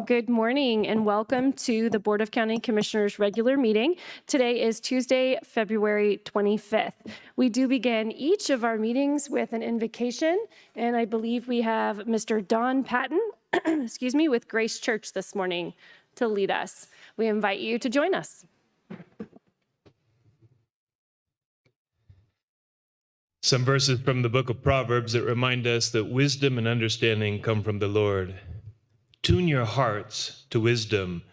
Good morning and welcome to the Board of County Commissioners regular meeting. Today is Tuesday, February 25th. We do begin each of our meetings with an invocation, and I believe we have Mr. Don Patton, excuse me, with Grace Church this morning to lead us. We invite you to join us. Some verses from the book of Proverbs that remind us that wisdom and understanding come from the Lord. Tune your hearts to wisdom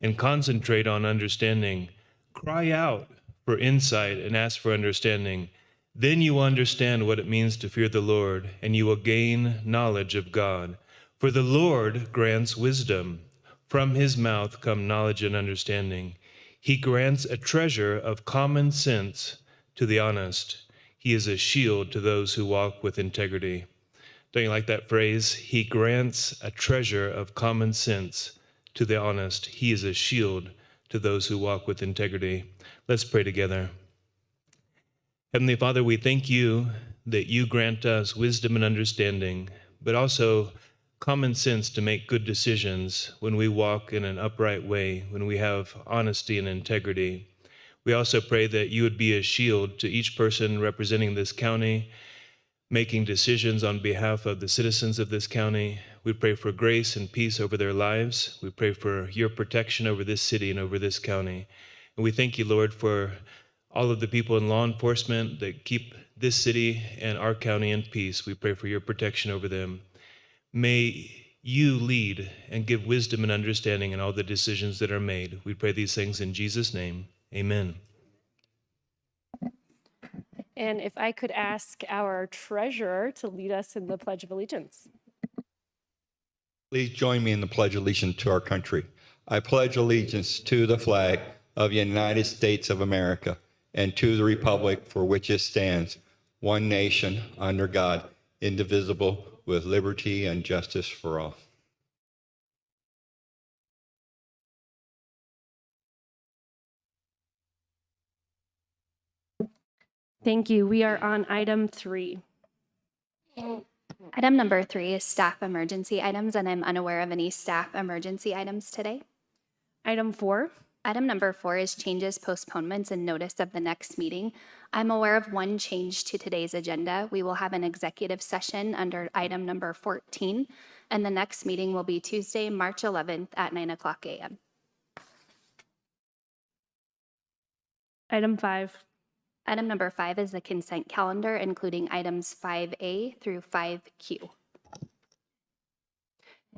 and concentrate on understanding. Cry out for insight and ask for understanding. Then you will understand what it means to fear the Lord, and you will gain knowledge of God. For the Lord grants wisdom. From his mouth come knowledge and understanding. He grants a treasure of common sense to the honest. He is a shield to those who walk with integrity. Don't you like that phrase? He grants a treasure of common sense to the honest. He is a shield to those who walk with integrity. Let's pray together. Heavenly Father, we thank you that you grant us wisdom and understanding, but also common sense to make good decisions when we walk in an upright way, when we have honesty and integrity. We also pray that you would be a shield to each person representing this county, making decisions on behalf of the citizens of this county. We pray for grace and peace over their lives. We pray for your protection over this city and over this county. And we thank you, Lord, for all of the people in law enforcement that keep this city and our county in peace. We pray for your protection over them. May you lead and give wisdom and understanding in all the decisions that are made. We pray these things in Jesus' name. Amen. And if I could ask our treasurer to lead us in the Pledge of Allegiance. Please join me in the Pledge of Allegiance to our country. I pledge allegiance to the flag of the United States of America and to the republic for which it stands, one nation, under God, indivisible, with liberty and justice for all. Thank you. We are on item 3. Item number 3 is staff emergency items, and I'm unaware of any staff emergency items today. Item 4. Item number 4 is changes, postponements, and notice of the next meeting. I'm aware of one change to today's agenda. We will have an executive session under item number 14, and the next meeting will be Tuesday, March 11th at 9:00 a.m. Item 5. Item number 5 is the consent calendar, including items 5A through 5Q.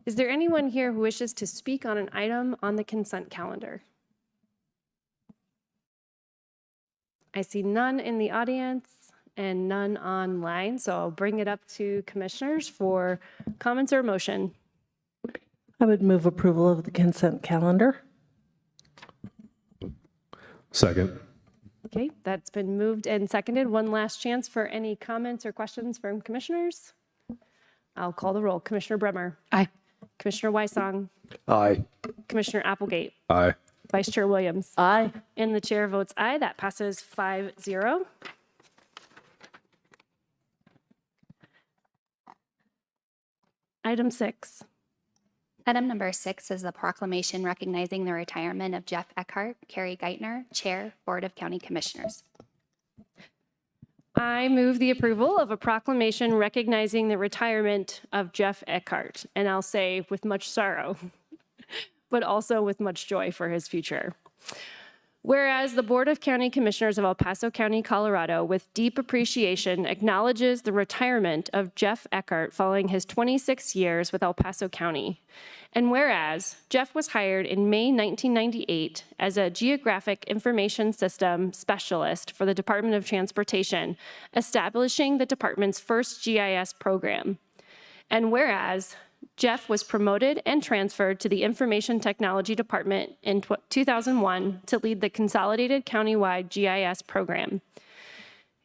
Is there anyone here who wishes to speak on an item on the consent calendar? I see none in the audience and none online, so I'll bring it up to commissioners for comments or motion. I would move approval of the consent calendar. Second. Okay, that's been moved and seconded. One last chance for any comments or questions from commissioners. I'll call the roll. Commissioner Bremer. Aye. Commissioner Wysong. Aye. Commissioner Applegate. Aye. Vice Chair Williams. Aye. And the chair votes aye. That passes 5-0. Item 6. Item number 6 is the proclamation recognizing the retirement of Jeff Eckhart, Carrie Geithner, Chair, Board of County Commissioners. I move the approval of a proclamation recognizing the retirement of Jeff Eckhart, and I'll say with much sorrow, but also with much joy for his future. Whereas the Board of County Commissioners of El Paso County, Colorado, with deep appreciation, acknowledges the retirement of Jeff Eckhart following his 26 years with El Paso County. And whereas Jeff was hired in May 1998 as a Geographic Information System Specialist for the Department of Transportation, establishing the department's first GIS program. And whereas Jeff was promoted and transferred to the Information Technology Department in 2001 to lead the consolidated countywide GIS program.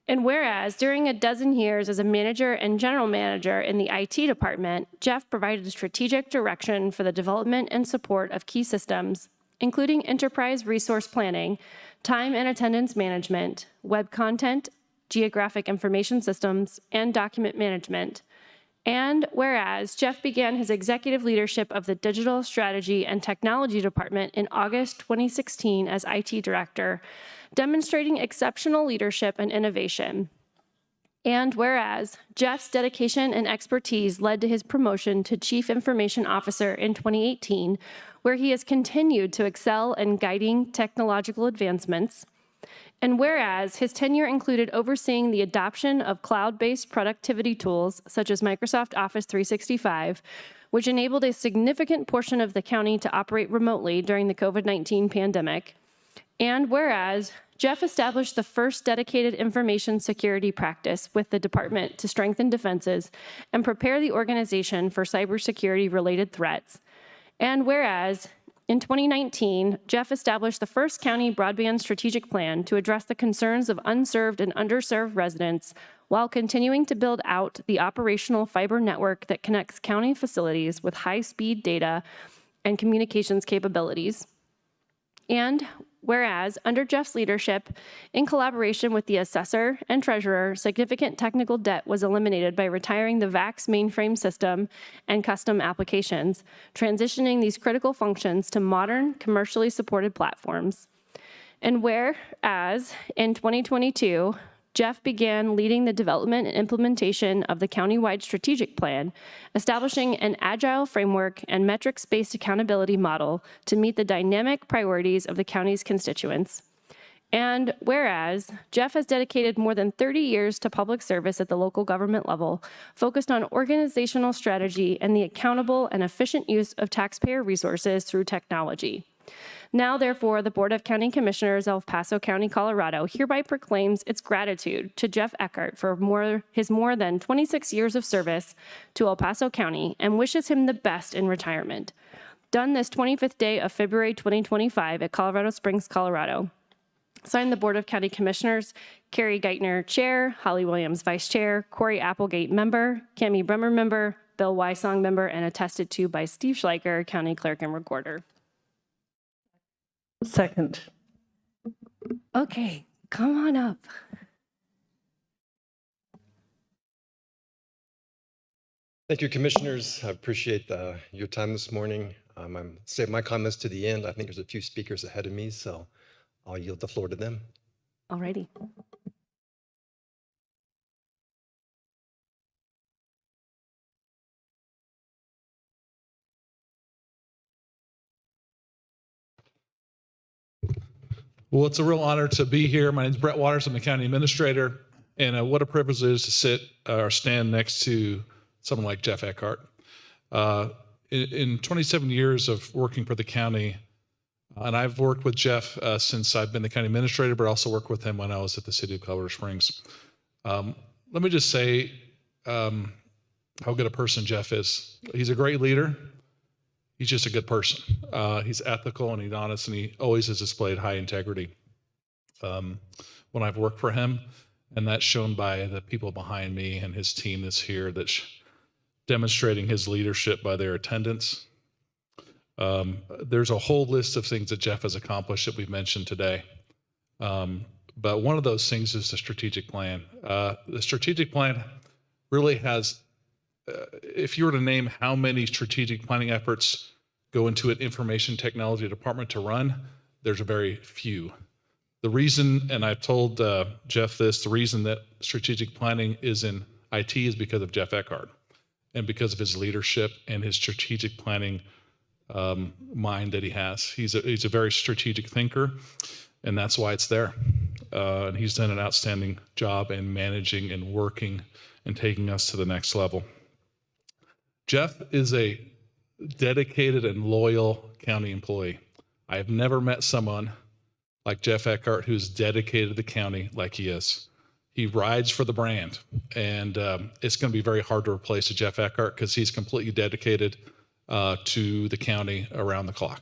And whereas during a dozen years as a manager and general manager in the IT department, Jeff provided strategic direction for the development and support of key systems, including enterprise resource planning, time and attendance management, web content, geographic information systems, and document management. And whereas Jeff began his executive leadership of the Digital Strategy and Technology Department in August 2016 as IT Director, demonstrating exceptional leadership and innovation. And whereas Jeff's dedication and expertise led to his promotion to Chief Information Officer in 2018, where he has continued to excel in guiding technological advancements. And whereas his tenure included overseeing the adoption of cloud-based productivity tools such as Microsoft Office 365, which enabled a significant portion of the county to operate remotely during the COVID-19 pandemic. And whereas Jeff established the first dedicated information security practice with the department to strengthen defenses and prepare the organization for cybersecurity-related threats. And whereas in 2019, Jeff established the first county broadband strategic plan to address the concerns of unserved and underserved residents while continuing to build out the operational fiber network that connects county facilities with high-speed data and communications capabilities. And whereas, under Jeff's leadership, in collaboration with the assessor and treasurer, significant technical debt was eliminated by retiring the VAX mainframe system and custom applications, transitioning these critical functions to modern, commercially supported platforms. And whereas, in 2022, Jeff began leading the development and implementation of the countywide strategic plan, establishing an agile framework and metrics-based accountability model to meet the dynamic priorities of the county's constituents. And whereas Jeff has dedicated more than 30 years to public service at the local government level, focused on organizational strategy and the accountable and efficient use of taxpayer resources through technology. Now, therefore, the Board of County Commissioners of Paso County, Colorado hereby proclaims its gratitude to Jeff Eckert for his more than 26 years of service to El Paso County and wishes him the best in retirement. Done this 25th day of February 2025 at Colorado Springs, Colorado. Signed the Board of County Commissioners, Carrie Geithner, Chair, Holly Williams, Vice Chair, Corey Applegate, Member, Cammie Bremer, Member, Bill Wysong, Member, and attested to by Steve Schleicher, County Clerk and Recorder. Second. Okay, come on up. Thank you, Commissioners. I appreciate your time this morning. I'm saving my comments to the end. I think there's a few speakers ahead of me, so I'll yield the floor to them. Alrighty. Well, it's a real honor to be here. My name is Brett Waters. I'm the county administrator, and what a privilege it is to sit or stand next to someone like Jeff Eckert. In 27 years of working for the county, and I've worked with Jeff since I've been the county administrator, but also worked with him when I was at the city of Colorado Springs. Let me just say how good a person Jeff is. He's a great leader. He's just a good person. He's ethical and he's honest, and he always has displayed high integrity when I've worked for him. And that's shown by the people behind me and his team that's here that's demonstrating his leadership by their attendance. There's a whole list of things that Jeff has accomplished that we've mentioned today. But one of those things is the strategic plan. The strategic plan really has if you were to name how many strategic planning efforts go into an information technology department to run, there's a very few. The reason, and I've told Jeff this, the reason that strategic planning is in IT is because of Jeff Eckert and because of his leadership and his strategic planning mind that he has. He's a very strategic thinker, and that's why it's there. And he's done an outstanding job in managing and working and taking us to the next level. Jeff is a dedicated and loyal county employee. I have never met someone like Jeff Eckert who's dedicated to the county like he is. He rides for the brand, and it's going to be very hard to replace a Jeff Eckert because he's completely dedicated to the county around the clock.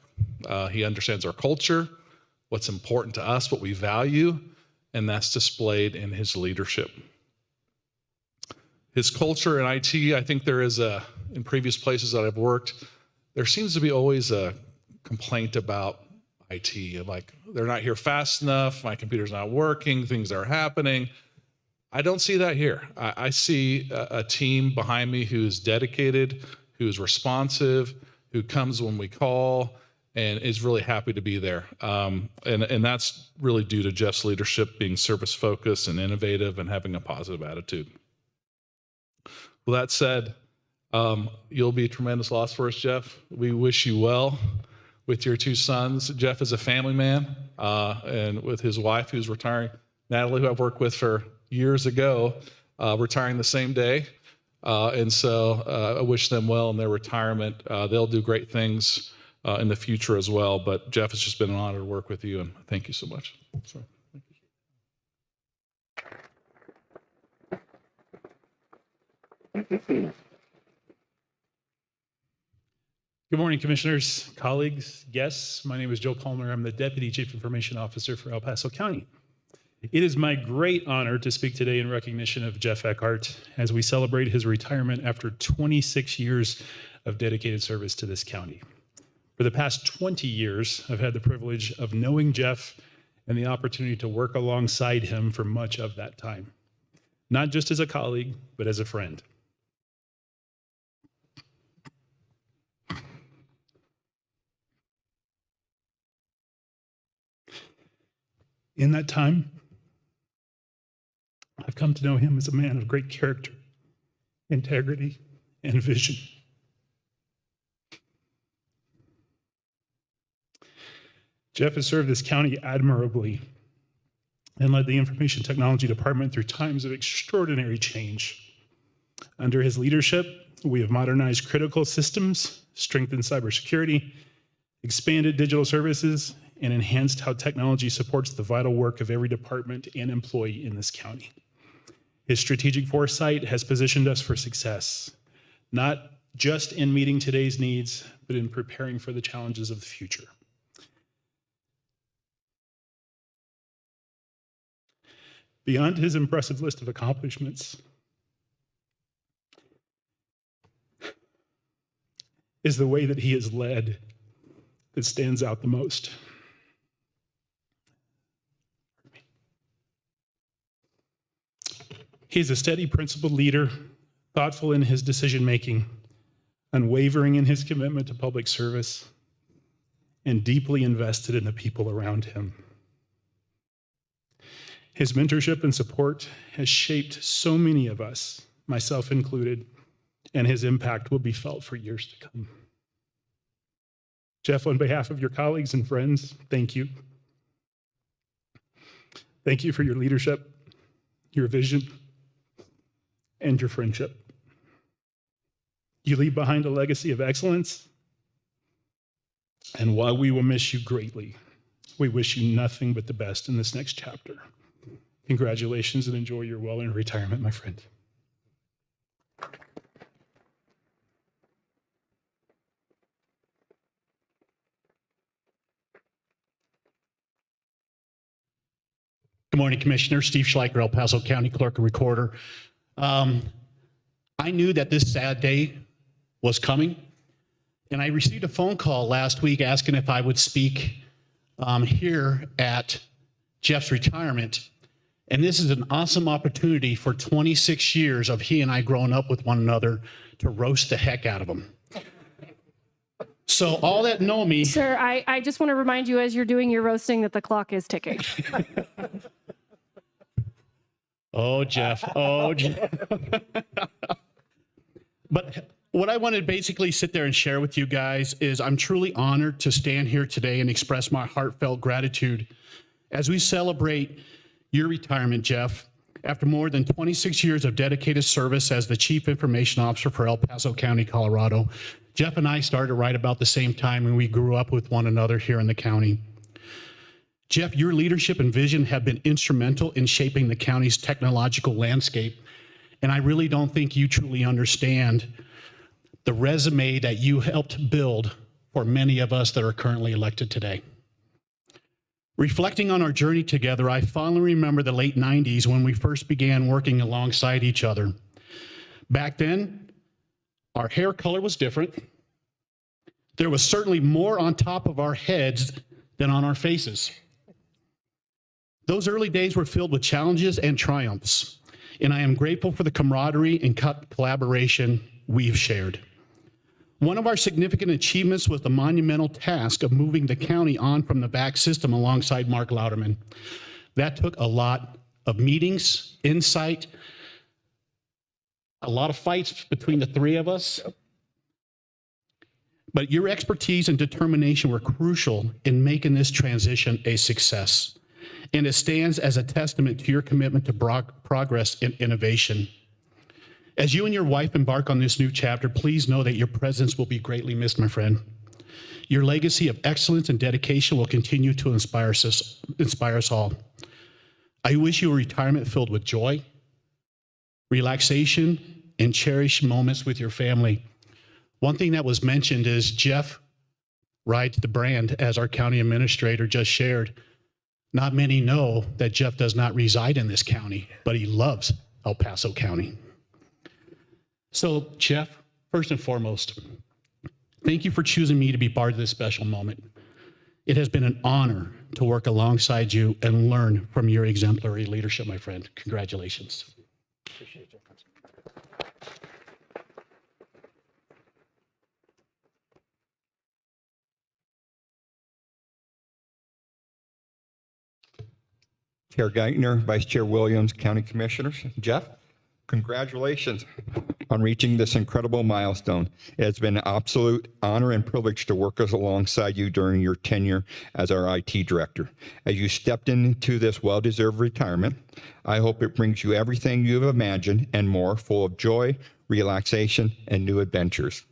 He understands our culture, what's important to us, what we value, and that's displayed in his leadership. His culture in IT, I think there is in previous places that I've worked, there seems to be always a complaint about IT, like they're not here fast enough, my computer's not working, things are happening. I don't see that here. I see a team behind me who is dedicated, who is responsive, who comes when we call, and is really happy to be there. And that's really due to Jeff's leadership, being service-focused and innovative and having a positive attitude. With that said, you'll be a tremendous loss for us, Jeff. We wish you well with your 2 sons. Jeff is a family man, and with his wife who's retiring, Natalie, who I've worked with for years ago, retiring the same day. And so I wish them well in their retirement. They'll do great things in the future as well. But Jeff, it's just been an honor to work with you, and thank you so much. So, thank you. Good morning, commissioners, colleagues, guests. My name is Joe Palmer. I'm the Deputy Chief Information Officer for El Paso County. It is my great honor to speak today in recognition of Jeff Eckhart as we celebrate his retirement after 26 years of dedicated service to this county. For the past 20 years, I've had the privilege of knowing Jeff and the opportunity to work alongside him for much of that time, not just as a colleague, but as a friend. In that time, I've come to know him as a man of great character, integrity, and vision. Jeff has served this county admirably and led the Information Technology Department through times of extraordinary change. Under his leadership, we have modernized critical systems, strengthened cybersecurity, expanded digital services, and enhanced how technology supports the vital work of every department and employee in this county. His strategic foresight has positioned us for success, not just in meeting today's needs, but in preparing for the challenges of the future. Beyond his impressive list of accomplishments is the way that he is led that stands out the most. He's a steady, principled leader, thoughtful in his decision-making, unwavering in his commitment to public service, and deeply invested in the people around him. His mentorship and support has shaped so many of us, myself included, and his impact will be felt for years to come. Jeff, on behalf of your colleagues and friends, thank you. Thank you for your leadership, your vision, and your friendship. You leave behind a legacy of excellence, and while we will miss you greatly, we wish you nothing but the best in this next chapter. Congratulations and enjoy your well-earned retirement, my friend. Good morning, Commissioner. Steve Schleicher, El Paso County Clerk and Recorder. I knew that this sad day was coming, and I received a phone call last week asking if I would speak here at Jeff's retirement. And this is an awesome opportunity for 26 years of he and I growing up with one another to roast the heck out of him. So all that know me. Sir, I just want to remind you as you're doing your roasting that the clock is ticking. Oh, Jeff. Oh, Jeff. But what I want to basically sit there and share with you guys is I'm truly honored to stand here today and express my heartfelt gratitude as we celebrate your retirement, Jeff. After more than 26 years of dedicated service as the Chief Information Officer for El Paso County, Colorado, Jeff and I started right about the same time, and we grew up with one another here in the county. Jeff, your leadership and vision have been instrumental in shaping the county's technological landscape, and I really don't think you truly understand the resume that you helped build for many of us that are currently elected today. Reflecting on our journey together, I fondly remember the late 90s when we first began working alongside each other. Back then, our hair color was different. There was certainly more on top of our heads than on our faces. Those early days were filled with challenges and triumphs. and I am grateful for the camaraderie and collaboration we've shared. One of our significant achievements was the monumental task of moving the county on from the VAC system alongside Mark Louderman. That took a lot of meetings, insight, a lot of fights between the three of us. But your expertise and determination were crucial in making this transition a success. And it stands as a testament to your commitment to progress and innovation. As you and your wife embark on this new chapter, please know that your presence will be greatly missed, my friend. Your legacy of excellence and dedication will continue to inspire us all. I wish you a retirement filled with joy, relaxation, and cherished moments with your family. One thing that was mentioned is Jeff rides the brand, as our county administrator just shared. Not many know that Jeff does not reside in this county, but he loves El Paso County. So, Jeff, first and foremost, thank you for choosing me to be part of this special moment. It has been an honor to work alongside you and learn from your exemplary leadership, my friend. Congratulations. Appreciate you. Chair Geithner, Vice Chair Williams, County Commissioners. Jeff, congratulations on reaching this incredible milestone. It has been an absolute honor and privilege to work alongside you during your tenure as our IT director. As you stepped into this well-deserved retirement, I hope it brings you everything you've imagined and more, full of joy, relaxation, and new adventures.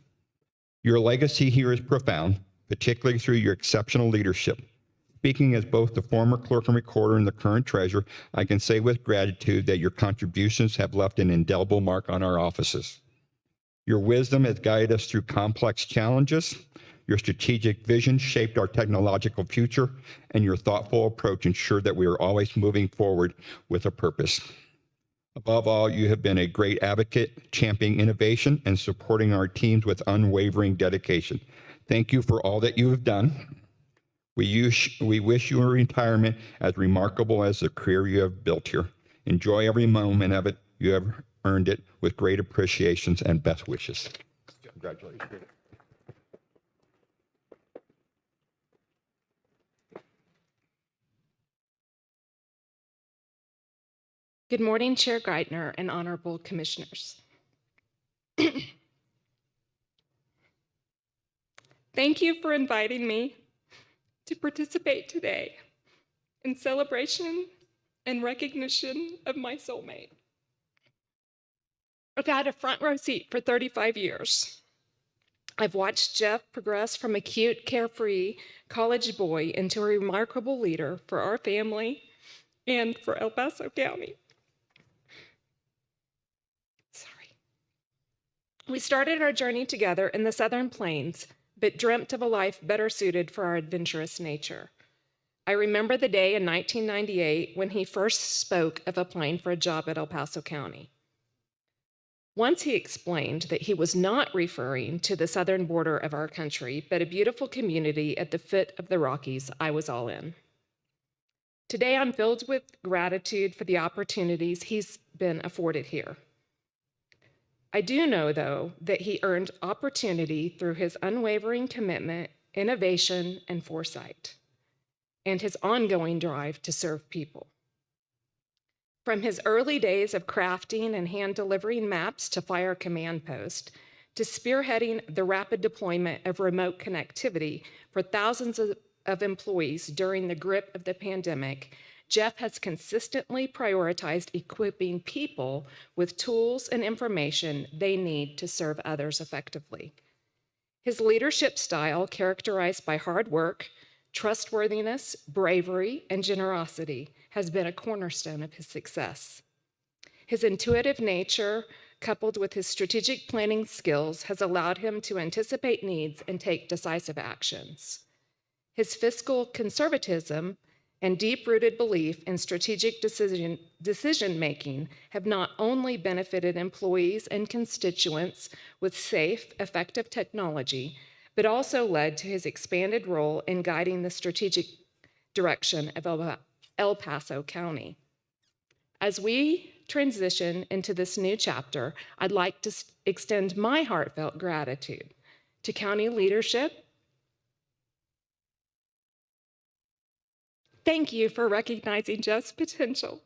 Your legacy here is profound, particularly through your exceptional leadership. Speaking as both the former clerk and recorder and the current treasurer, I can say with gratitude that your contributions have left an indelible mark on our offices. Your wisdom has guided us through complex challenges. Your strategic vision shaped our technological future, and your thoughtful approach ensured that we are always moving forward with a purpose. Above all, you have been a great advocate, championing innovation and supporting our teams with unwavering dedication. Thank you for all that you have done. We wish you a retirement as remarkable as the career you have built here. Enjoy every moment of it. You have earned it with great appreciations and best wishes. Congratulations. Good morning, Chair Geithner and honorable commissioners. Thank you for inviting me to participate today in celebration and recognition of my soulmate. I've had a front row seat for 35 years. I've watched Jeff progress from a cute, carefree college boy into a remarkable leader for our family and for El Paso County. We started our journey together in the Southern Plains, but dreamt of a life better suited for our adventurous nature. I remember the day in 1998 when he first spoke of applying for a job at El Paso County. Once he explained that he was not referring to the southern border of our country, but a beautiful community at the foot of the Rockies, I was all in. Today, I'm filled with gratitude for the opportunities he's been afforded here. I do know, though, that he earned opportunity through his unwavering commitment, innovation, and foresight, and his ongoing drive to serve people. From his early days of crafting and hand-delivering maps to Fire Command Post, to spearheading the rapid deployment of remote connectivity for thousands of employees during the grip of the pandemic, Jeff has consistently prioritized equipping people with tools and information they need to serve others effectively. His leadership style, characterized by hard work, trustworthiness, bravery, and generosity, has been a cornerstone of his success. His intuitive nature, coupled with his strategic planning skills, has allowed him to anticipate needs and take decisive actions. His fiscal conservatism and deep-rooted belief in strategic decision-making have not only benefited employees and constituents with safe, effective technology, but also led to his expanded role in guiding the strategic direction of El Paso County. As we transition into this new chapter, I'd like to extend my heartfelt gratitude to county leadership. Thank you for recognizing Jeff's potential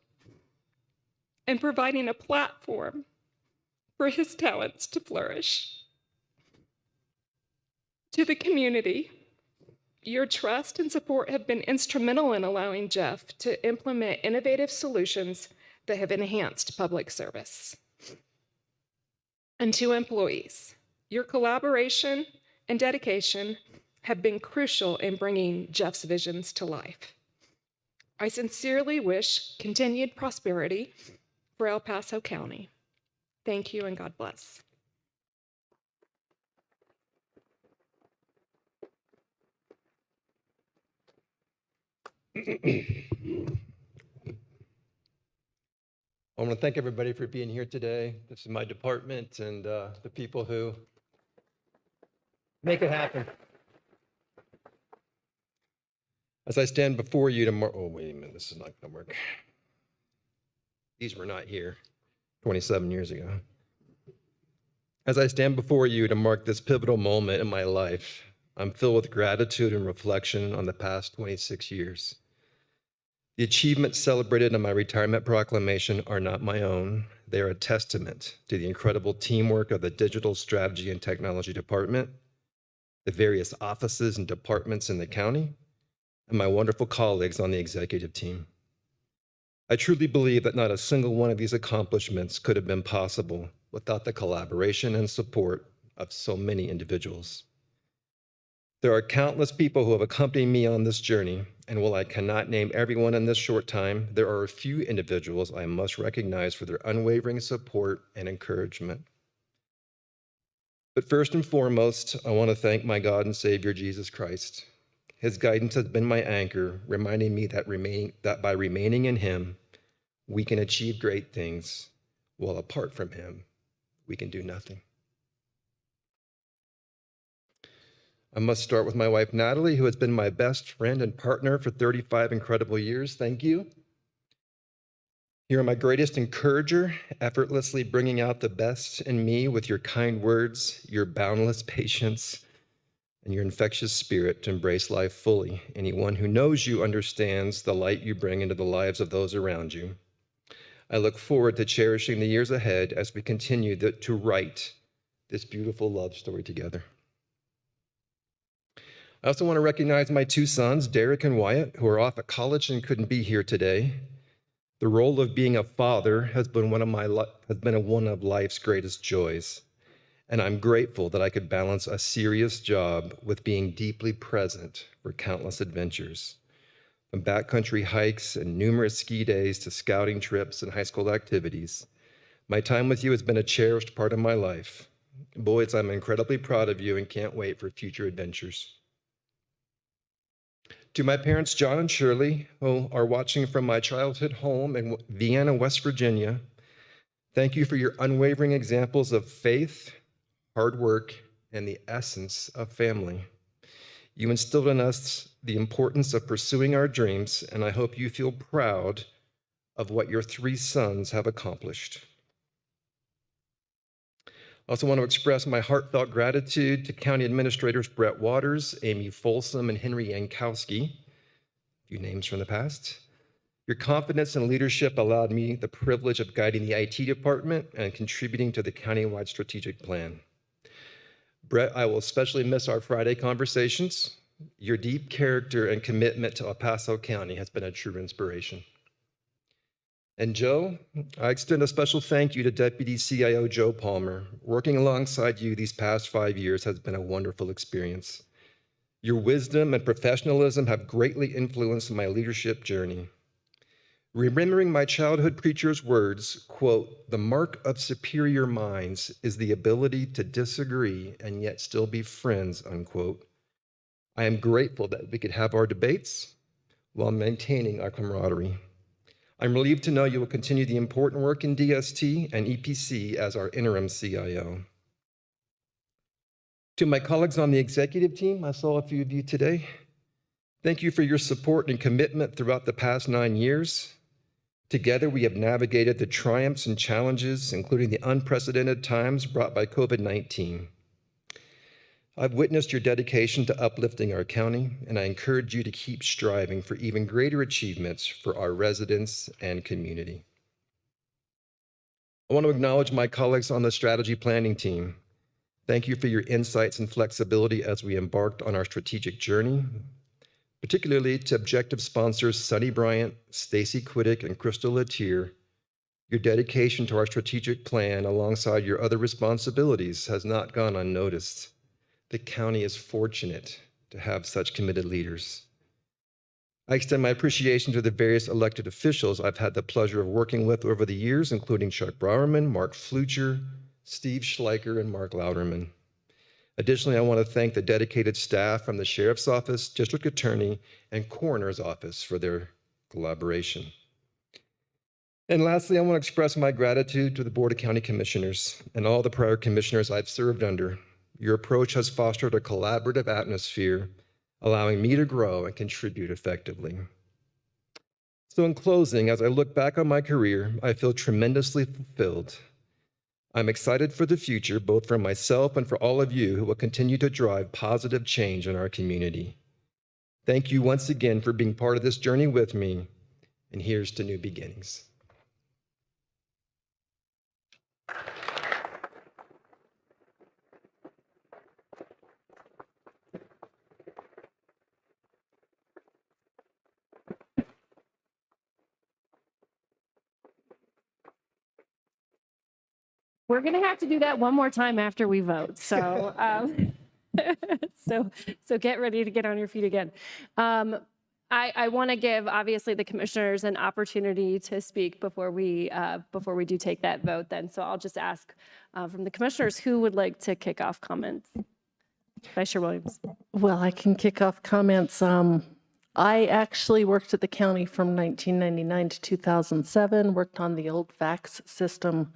and providing a platform for his talents to flourish. To the community, your trust and support have been instrumental in allowing Jeff to implement innovative solutions that have enhanced public service. And to employees, your collaboration and dedication have been crucial in bringing Jeff's visions to life. I sincerely wish continued prosperity for El Paso County. Thank you and God bless. I want to thank everybody for being here today. This is my department and the people who make it happen. As I stand before you tomorrow, oh, wait a minute, this is not going to work. These were not here 27 years ago. As I stand before you to mark this pivotal moment in my life, I'm filled with gratitude and reflection on the past 26 years. The achievements celebrated in my retirement proclamation are not my own. They are a testament to the incredible teamwork of the Digital Strategy and Technology Department, the various offices and departments in the county, and my wonderful colleagues on the executive team. I truly believe that not a single one of these accomplishments could have been possible without the collaboration and support of so many individuals. There are countless people who have accompanied me on this journey, and while I cannot name everyone in this short time, there are a few individuals I must recognize for their unwavering support and encouragement. But first and foremost, I want to thank my God and Savior, Jesus Christ. His guidance has been my anchor, reminding me that by remaining in him, we can achieve great things, while apart from him, we can do nothing. I must start with my wife, Natalie, who has been my best friend and partner for 35 incredible years. Thank you. You are my greatest encourager, effortlessly bringing out the best in me with your kind words, your boundless patience, and your infectious spirit to embrace life fully. Anyone who knows you understands the light you bring into the lives of those around you. I look forward to cherishing the years ahead as we continue to write this beautiful love story together. I also want to recognize my two sons, Derek and Wyatt, who are off at college and couldn't be here today. The role of being a father has been one of life's greatest joys, and I'm grateful that I could balance a serious job with being deeply present for countless adventures. From backcountry hikes and numerous ski days to scouting trips and high school activities, my time with you has been a cherished part of my life. Boys, I'm incredibly proud of you and can't wait for future adventures. To my parents, John and Shirley, who are watching from my childhood home in Vienna, West Virginia, thank you for your unwavering examples of faith, hard work, and the essence of family. You instilled in us the importance of pursuing our dreams, and I hope you feel proud of what your three sons have accomplished. I also want to express my heartfelt gratitude to County Administrators Brett Waters, Amy Folsom, and Henry Yankowski, a few names from the past. Your confidence and leadership allowed me the privilege of guiding the IT department and contributing to the countywide strategic plan. Brett, I will especially miss our Friday conversations. Your deep character and commitment to El Paso County has been a true inspiration. And Joe, I extend a special thank you to Deputy CIO Joe Palmer. Working alongside you these past 5 years has been a wonderful experience. Your wisdom and professionalism have greatly influenced my leadership journey. Remembering my childhood preacher's words, quote, "The mark of superior minds is the ability to disagree and yet still be friends," unquote. I am grateful that we could have our debates while maintaining our camaraderie. I'm relieved to know you will continue the important work in DST and EPC as our interim CIO. To my colleagues on the executive team, I saw a few of you today. Thank you for your support and commitment throughout the past 9 years. Together, we have navigated the triumphs and challenges, including the unprecedented times brought by COVID-19. I've witnessed your dedication to uplifting our county, and I encourage you to keep striving for even greater achievements for our residents and community. I want to acknowledge my colleagues on the strategy planning team. Thank you for your insights and flexibility as we embarked on our strategic journey, particularly to objective sponsors Sunny Bryant, Stacy Quiddick, and Crystal Latier. Your dedication to our strategic plan alongside your other responsibilities has not gone unnoticed. The county is fortunate to have such committed leaders. I extend my appreciation to the various elected officials I've had the pleasure of working with over the years, including Chuck Browerman, Mark Flucher, Steve Schleicher, and Mark Louderman. Additionally, I want to thank the dedicated staff from the Sheriff's Office, District Attorney, and Coroner's Office for their collaboration. And lastly, I want to express my gratitude to the Board of County Commissioners and all the prior commissioners I've served under. Your approach has fostered a collaborative atmosphere, allowing me to grow and contribute effectively. So in closing, as I look back on my career, I feel tremendously fulfilled. I'm excited for the future, both for myself and for all of you who will continue to drive positive change in our community. Thank you once again for being part of this journey with me, and here's to new beginnings. We're going to have to do that one more time after we vote. So, so get ready to get on your feet again. I want to give, obviously, the commissioners an opportunity to speak before we do take that vote then. So I'll just ask from the commissioners who would like to kick off comments. Vice Chair Williams. Well, I can kick off comments. I actually worked at the county from 1999 to 2007, worked on the old fax system.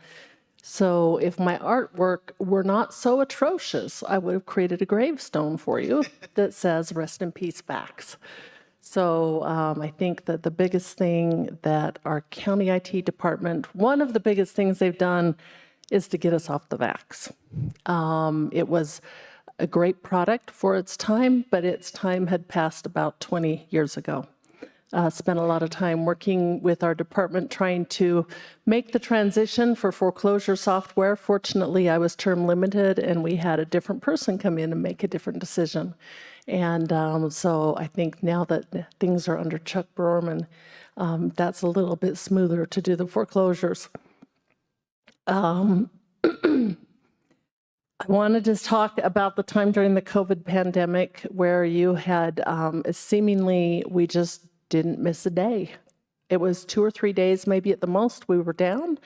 So if my artwork were not so atrocious, I would have created a gravestone for you that says, "Rest in peace, fax." So I think that the biggest thing that our county IT department, one of the biggest things they've done is to get us off the fax. It was a great product for its time, but its time had passed about 20 years ago. Spent a lot of time working with our department trying to make the transition for foreclosure software. Fortunately, I was term limited and we had a different person come in and make a different decision. And so I think now that things are under Chuck Browerman, that's a little bit smoother to do the foreclosures. I wanted to talk about the time during the COVID pandemic where you had seemingly, we just didn't miss a day. It was 2 or 3 days, maybe at the most, we were down,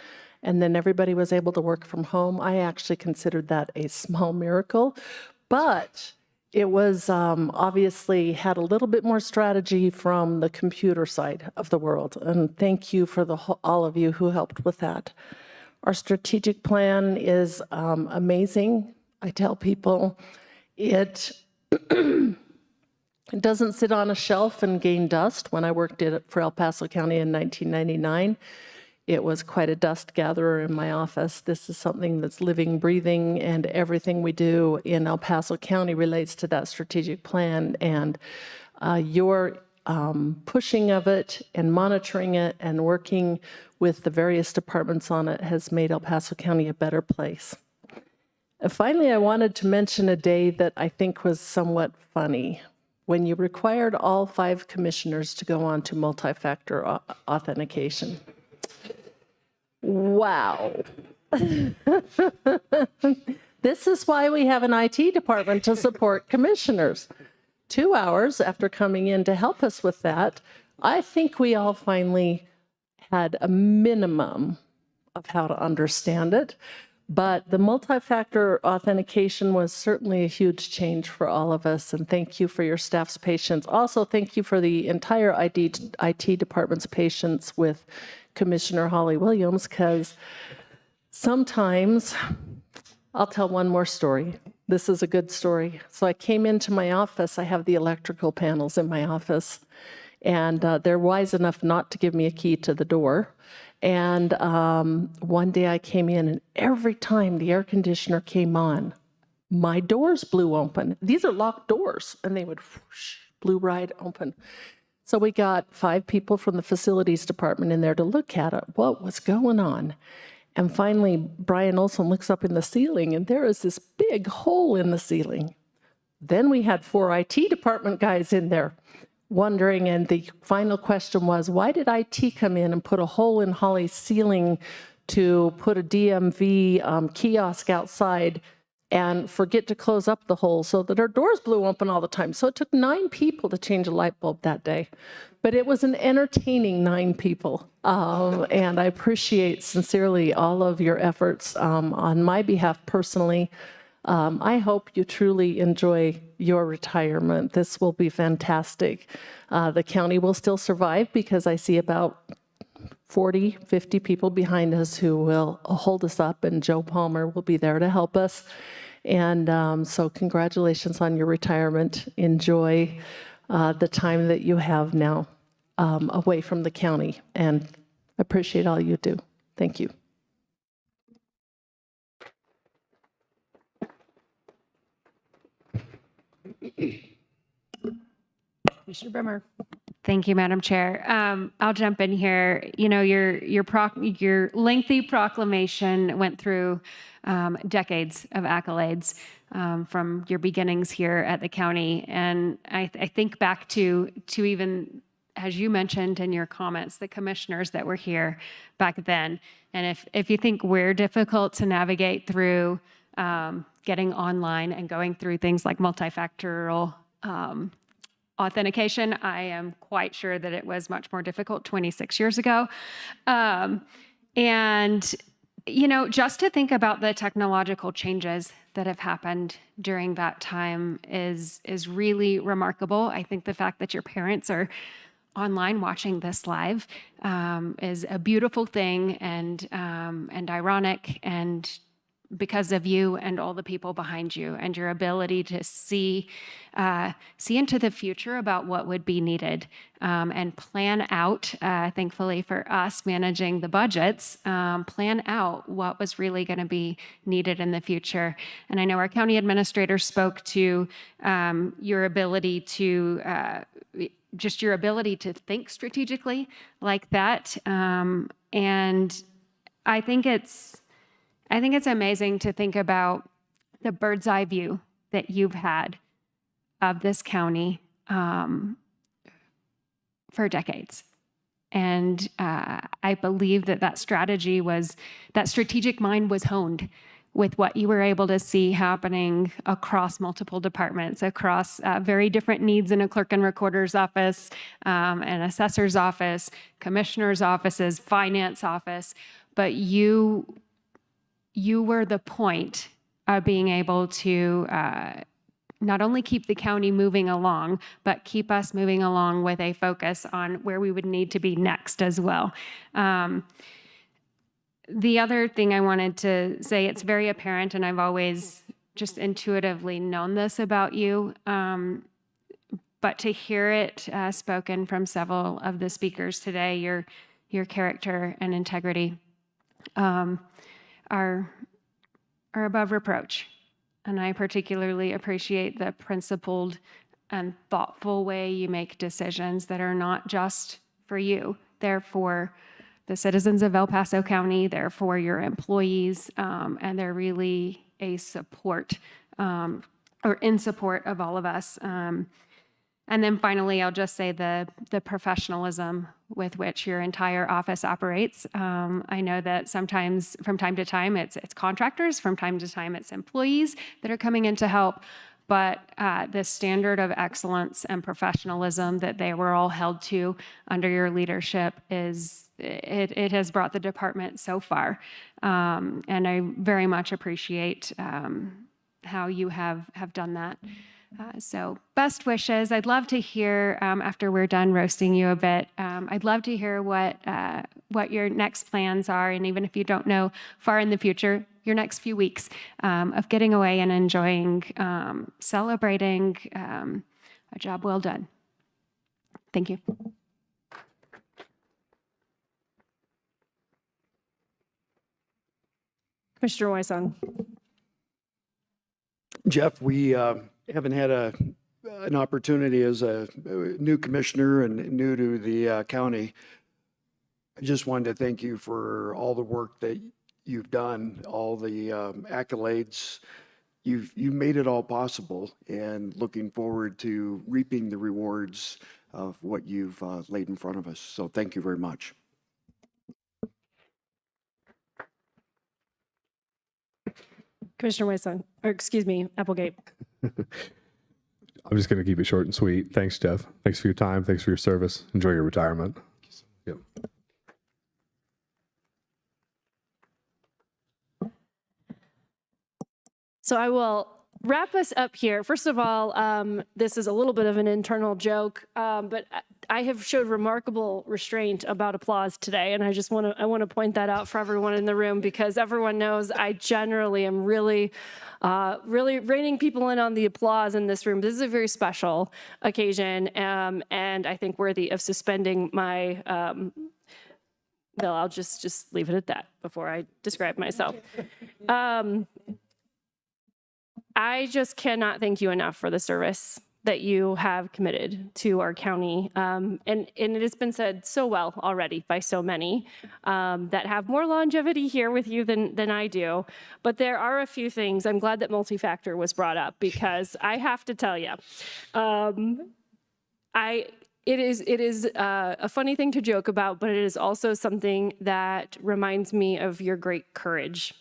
and then everybody was able to work from home. I actually considered that a small miracle, but it was obviously had a little bit more strategy from the computer side of the world, and thank you for all of you who helped with that. Our strategic plan is amazing. I tell people it It doesn't sit on a shelf and gain dust. When I worked for El Paso County in 1999, it was quite a dust gatherer in my office. This is something that's living, breathing, and everything we do in El Paso County relates to that strategic plan. And your pushing of it and monitoring it and working with the various departments on it has made El Paso County a better place. Finally, I wanted to mention a day that I think was somewhat funny. When you required all 5 commissioners to go on to multi-factor authentication. Wow. This is why we have an IT department to support commissioners. 2 hours after coming in to help us with that, I think we all finally had a minimum of how to understand it. But the multi-factor authentication was certainly a huge change for all of us, and thank you for your staff's patience. Also, thank you for the entire IT department's patience with Commissioner Holly Williams, because sometimes, I'll tell one more story. This is a good story. So I came into my office, I have the electrical panels in my office, And they're wise enough not to give me a key to the door. And one day I came in, and every time the air conditioner came on, my doors blew open. These are locked doors, and they would whoosh, blew right open. So we got 5 people from the facilities department in there to look at it. What was going on? And finally, Brian Olson looks up in the ceiling, and there is this big hole in the ceiling. Then we had 4 IT department guys in there wondering, and the final question was, why did IT come in and put a hole in Holly's ceiling to put a DMV kiosk outside and forget to close up the hole so that our doors blew open all the time? So it took 9 people to change a light bulb that day. But it was an entertaining 9 people. And I appreciate sincerely all of your efforts on my behalf personally. I hope you truly enjoy your retirement. This will be fantastic. The county will still survive because I see about 40, 50 people behind us who will hold us up, and Joe Palmer will be there to help us. And so congratulations on your retirement. Enjoy the time that you have now away from the county, and appreciate all you do. Thank you. Commissioner Brimmer. Thank you, Madam Chair. I'll jump in here. You know, your lengthy proclamation went through decades of accolades from your beginnings here at the county, and I think back to even, as you mentioned in your comments, the commissioners that were here back then. And if you think we're difficult to navigate through getting online and going through things like multifactorial authentication, I am quite sure that it was much more difficult 26 years ago. And, you know, just to think about the technological changes that have happened during that time is really remarkable. I think the fact that your parents are online watching this live is a beautiful thing, and ironic, and because of you and all the people behind you and your ability to see into the future about what would be needed, and plan out, thankfully for us managing the budgets, plan out what was really going to be needed in the future. And I know our county administrator spoke to your ability to just your ability to think strategically like that. And I think it's amazing to think about the bird's eye view that you've had of this county for decades. And I believe that strategic mind was honed with what you were able to see happening across multiple departments, across very different needs in a clerk and recorder's office, an assessor's office, commissioner's offices, finance office. But you were the point of being able to not only keep the county moving along, but keep us moving along with a focus on where we would need to be next as well. The other thing I wanted to say, it's very apparent, and I've always just intuitively known this about you, but to hear it spoken from several of the speakers today, your character and integrity are above reproach. And I particularly appreciate the principled and thoughtful way you make decisions that are not just for you. They're for the citizens of El Paso County, they're for your employees, and they're really a support, or in support of all of us. And then finally, I'll just say the professionalism with which your entire office operates. I know that sometimes, from time to time, it's contractors, from time to time, it's employees that are coming in to help. But the standard of excellence and professionalism that they were all held to under your leadership it has brought the department so far. And I very much appreciate how you have done that. So best wishes. I'd love to hear, after we're done roasting you a bit, I'd love to hear what your next plans are, and even if you don't know far in the future, your next few weeks of getting away and enjoying, celebrating a job well done. Thank you. Commissioner Weisong. Jeff, we haven't had an opportunity as a new commissioner and new to the county. I just wanted to thank you for all the work that you've done, all the accolades. You've made it all possible, and looking forward to reaping the rewards of what you've laid in front of us. So thank you very much. Commissioner Weisong, or excuse me, Applegate. I'm just going to keep it short and sweet. Thanks, Jeff. Thanks for your time. Thanks for your service. Enjoy your retirement. Yep. So I will wrap us up here. First of all, this is a little bit of an internal joke, but I have showed remarkable restraint about applause today, and I want to point that out for everyone in the room, because everyone knows I generally am really reining people in on the applause in this room. This is a very special occasion, and I think worthy of suspending my. Well, I'll just leave it at that before I describe myself. I just cannot thank you enough for the service that you have committed to our county. And it has been said so well already by so many that have more longevity here with you than I do. But there are a few things. I'm glad that multi-factor was brought up, because I have to tell you, it is a funny thing to joke about, but it is also something that reminds me of your great courage.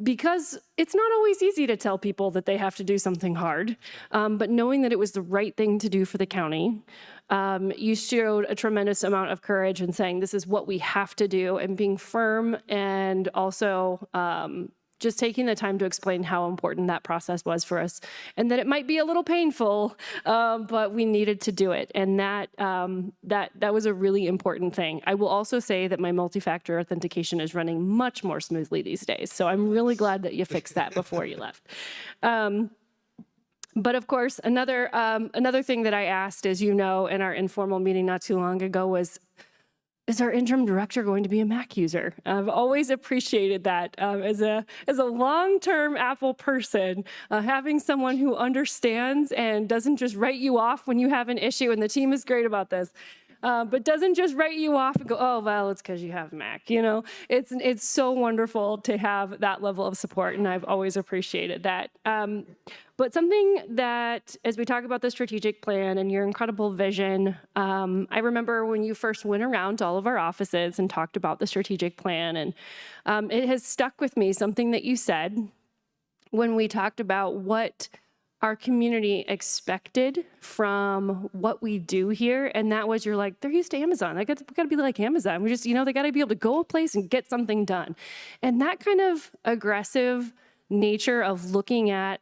Because it's not always easy to tell people that they have to do something hard, but knowing that it was the right thing to do for the county, you showed a tremendous amount of courage in saying this is what we have to do, and being firm, and also just taking the time to explain how important that process was for us, and that it might be a little painful, but we needed to do it. And that was a really important thing. I will also say that my multi-factor authentication is running much more smoothly these days. So I'm really glad that you fixed that before you left. But of course, another thing that I asked, as you know, in our informal meeting not too long ago was, is our interim director going to be a Mac user? I've always appreciated that as a long-term Apple person, having someone who understands and doesn't just write you off when you have an issue, and the team is great about this, but doesn't just write you off and go, oh, well, it's because you have Mac. You know, it's so wonderful to have that level of support, and I've always appreciated that. But something that, as we talk about the strategic plan and your incredible vision, I remember when you first went around to all of our offices and talked about the strategic plan, and it has stuck with me, something that you said when we talked about what our community expected from what we do here, and that was, you're like, they're used to Amazon. We got to be like Amazon. We just, they got to be able to go a place and get something done. And that kind of aggressive nature of looking at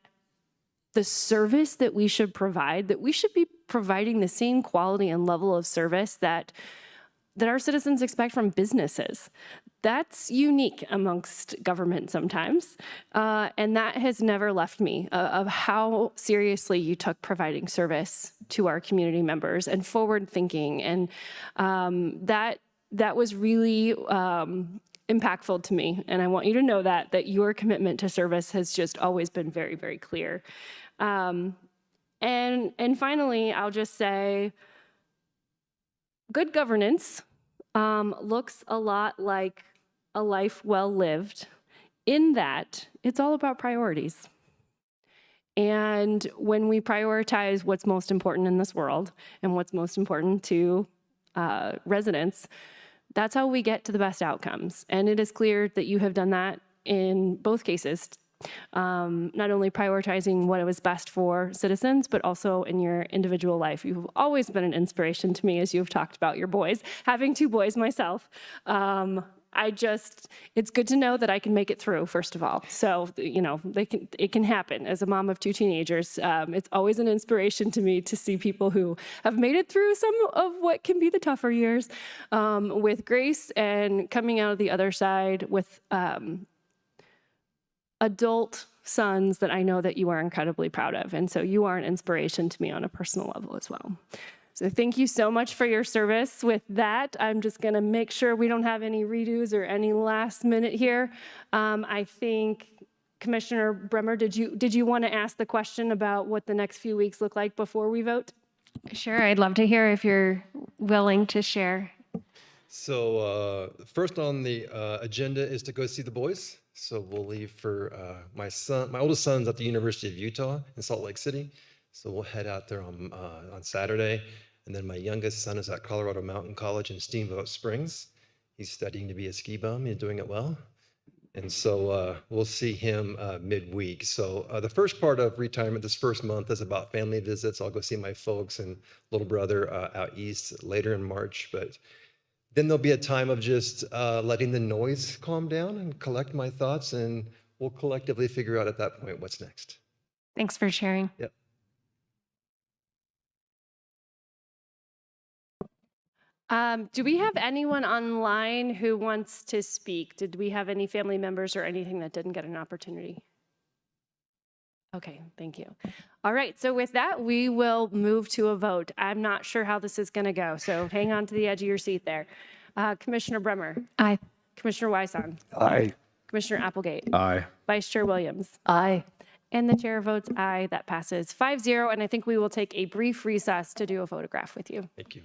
the service that we should provide, that we should be providing the same quality and level of service that our citizens expect from businesses. That's unique amongst government sometimes. And that has never left me, of how seriously you took providing service to our community members and forward thinking. And that was really impactful to me. And I want you to know that your commitment to service has just always been very, very clear. And finally, I'll just say, good governance looks a lot like a life well lived, in that it's all about priorities. And when we prioritize what's most important in this world and what's most important to residents, that's how we get to the best outcomes. And it is clear that you have done that in both cases. Not only prioritizing what was best for citizens, but also in your individual life. You've always been an inspiration to me, as you've talked about your boys. Having two boys myself, it's good to know that I can make it through, first of all. So, it can happen. As a mom of two teenagers, it's always an inspiration to me to see people who have made it through some of what can be the tougher years with grace, and coming out of the other side with adult sons that I know that you are incredibly proud of. And so you are an inspiration to me on a personal level as well. So thank you so much for your service. With that, I'm just going to make sure we don't have any redos or any last minute here. I think Commissioner Bremer, did you want to ask the question about what the next few weeks look like before we vote? Sure, I'd love to hear if you're willing to share. So first on the agenda is to go see the boys. So we'll leave for my oldest son's at the University of Utah in Salt Lake City. So we'll head out there on Saturday. And then my youngest son is at Colorado Mountain College in Steamboat Springs. He's studying to be a ski bum. He's doing it well. And so we'll see him midweek. So the first part of retirement this first month is about family visits. I'll go see my folks and little brother out east later in March. But then there'll be a time of just letting the noise calm down and collect my thoughts. And we'll collectively figure out at that point what's next. Thanks for sharing. Yep. Do we have anyone online who wants to speak? Did we have any family members or anything that didn't get an opportunity? Okay, thank you. All right, so with that, we will move to a vote. I'm not sure how this is going to go, so hang on to the edge of your seat there. Commissioner Bremer. Aye. Commissioner Wison. Aye. Commissioner Applegate. Aye. Vice Chair Williams. Aye. And the chair votes aye. That passes 5-0, and I think we will take a brief recess to do a photograph with you. Thank you.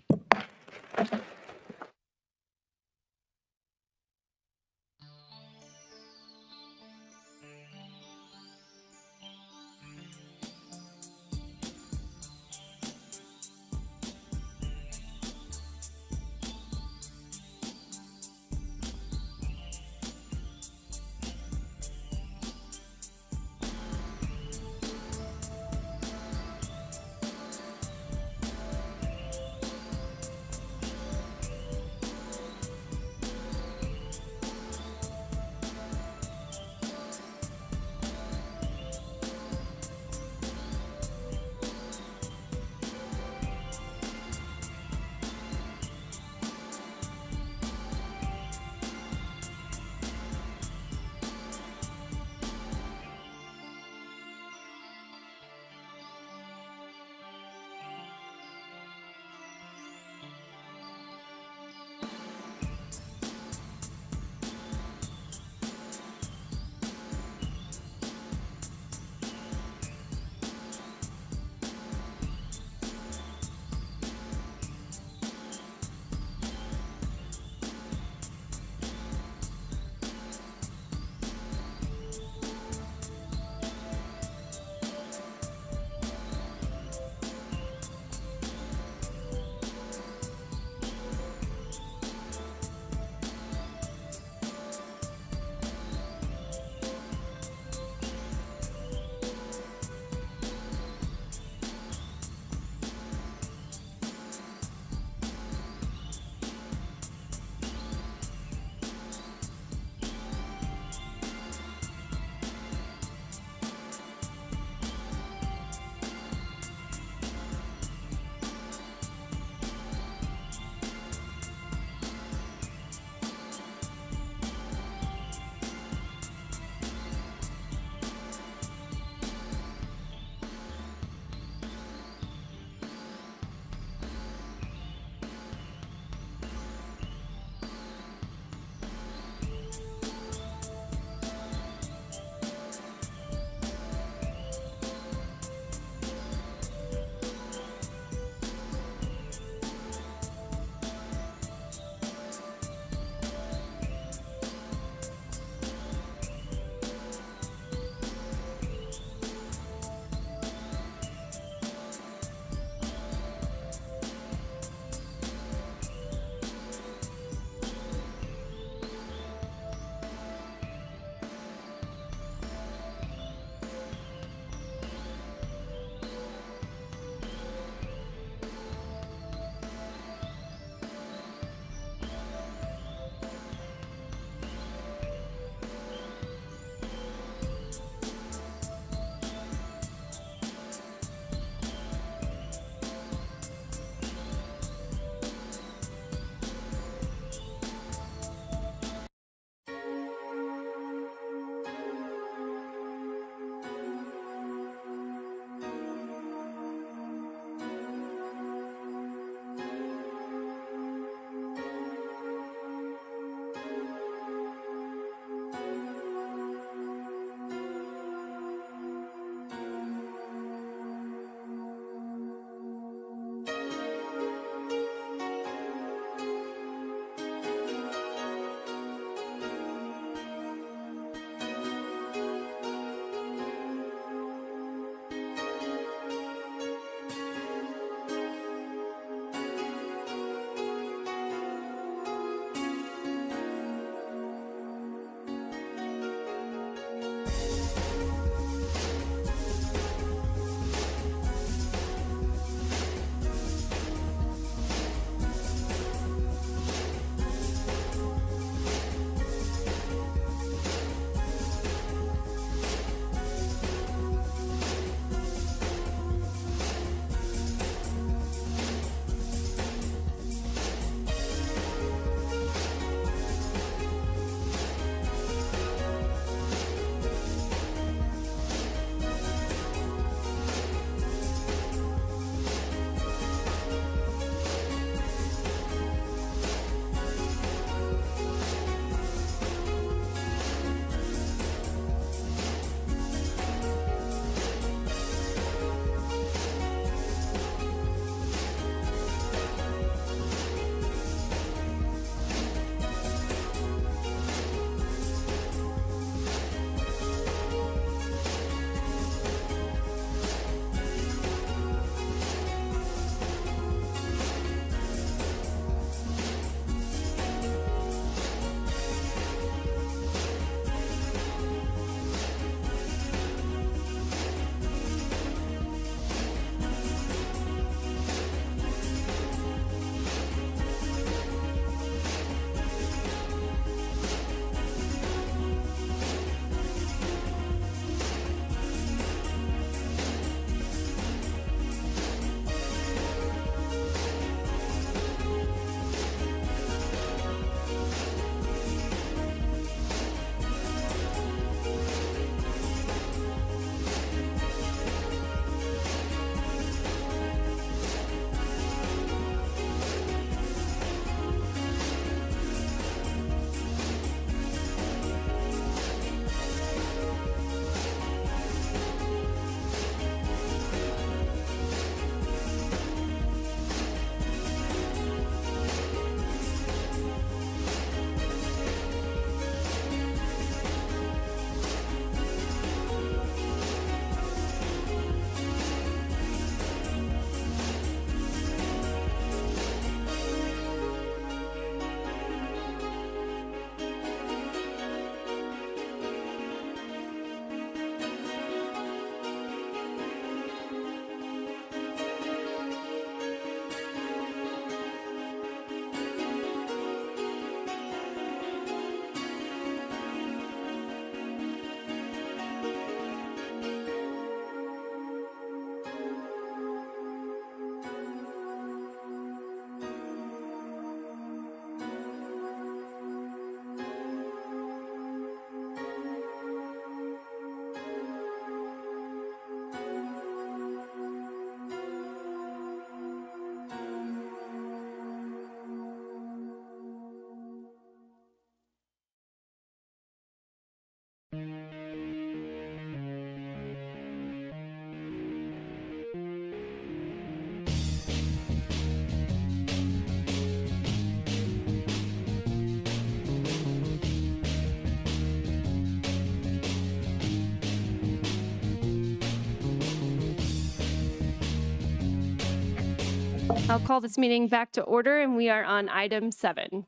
I'll call this meeting back to order, and we are on item 7.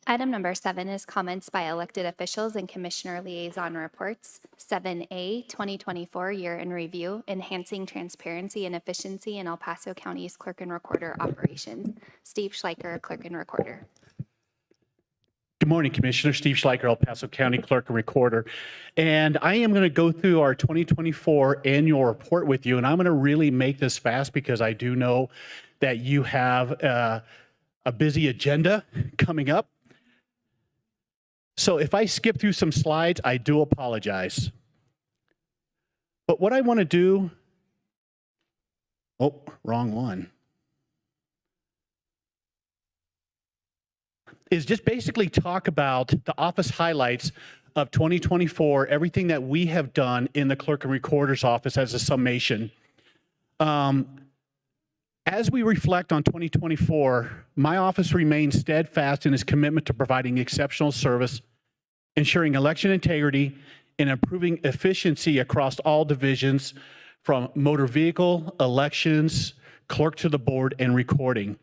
Item number 7 is comments by elected officials and commissioner liaison reports. 7A, 2024 Year in Review, Enhancing Transparency and Efficiency in El Paso County's Clerk and Recorder Operations. Steve Schleicher, Clerk and Recorder. Good morning, Commissioner. Steve Schleicher, El Paso County Clerk and Recorder. And I am going to go through our 2024 annual report with you, and I'm going to really make this fast because I do know that you have a busy agenda coming up. So if I skip through some slides, I do apologize. But what I want to do, oh, wrong one, is just basically talk about the office highlights of 2024, everything that we have done in the Clerk and Recorder's office as a summation. As we reflect on 2024, my office remains steadfast in its commitment to providing exceptional service, ensuring election integrity, and improving efficiency across all divisions from motor vehicle, elections, clerk to the board, and recording.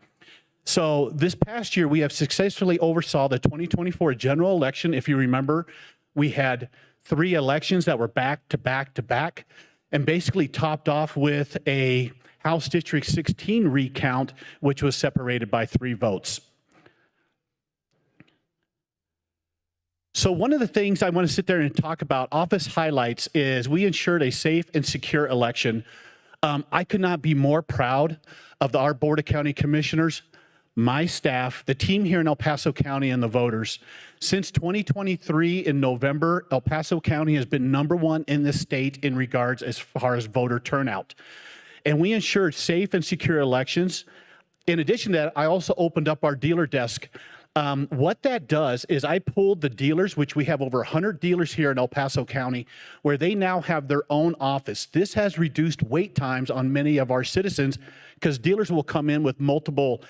So this past year, we have successfully oversaw the 2024 general election. If you remember, we had 3 elections that were back to back to back, and basically topped off with a House District 16 recount, which was separated by 3 votes. So one of the things I want to sit there and talk about, office highlights, is we ensured a safe and secure election. I could not be more proud of our Board of County Commissioners, my staff, the team here in El Paso County, and the voters. Since 2023 in November, El Paso County has been #1 in the state in regards as far as voter turnout. And we ensured safe and secure elections. In addition to that, I also opened up our dealer desk. What that does is I pulled the dealers, which we have over 100 dealers here in El Paso County, where they now have their own office. This has reduced wait times on many of our citizens because dealers will come in with multiple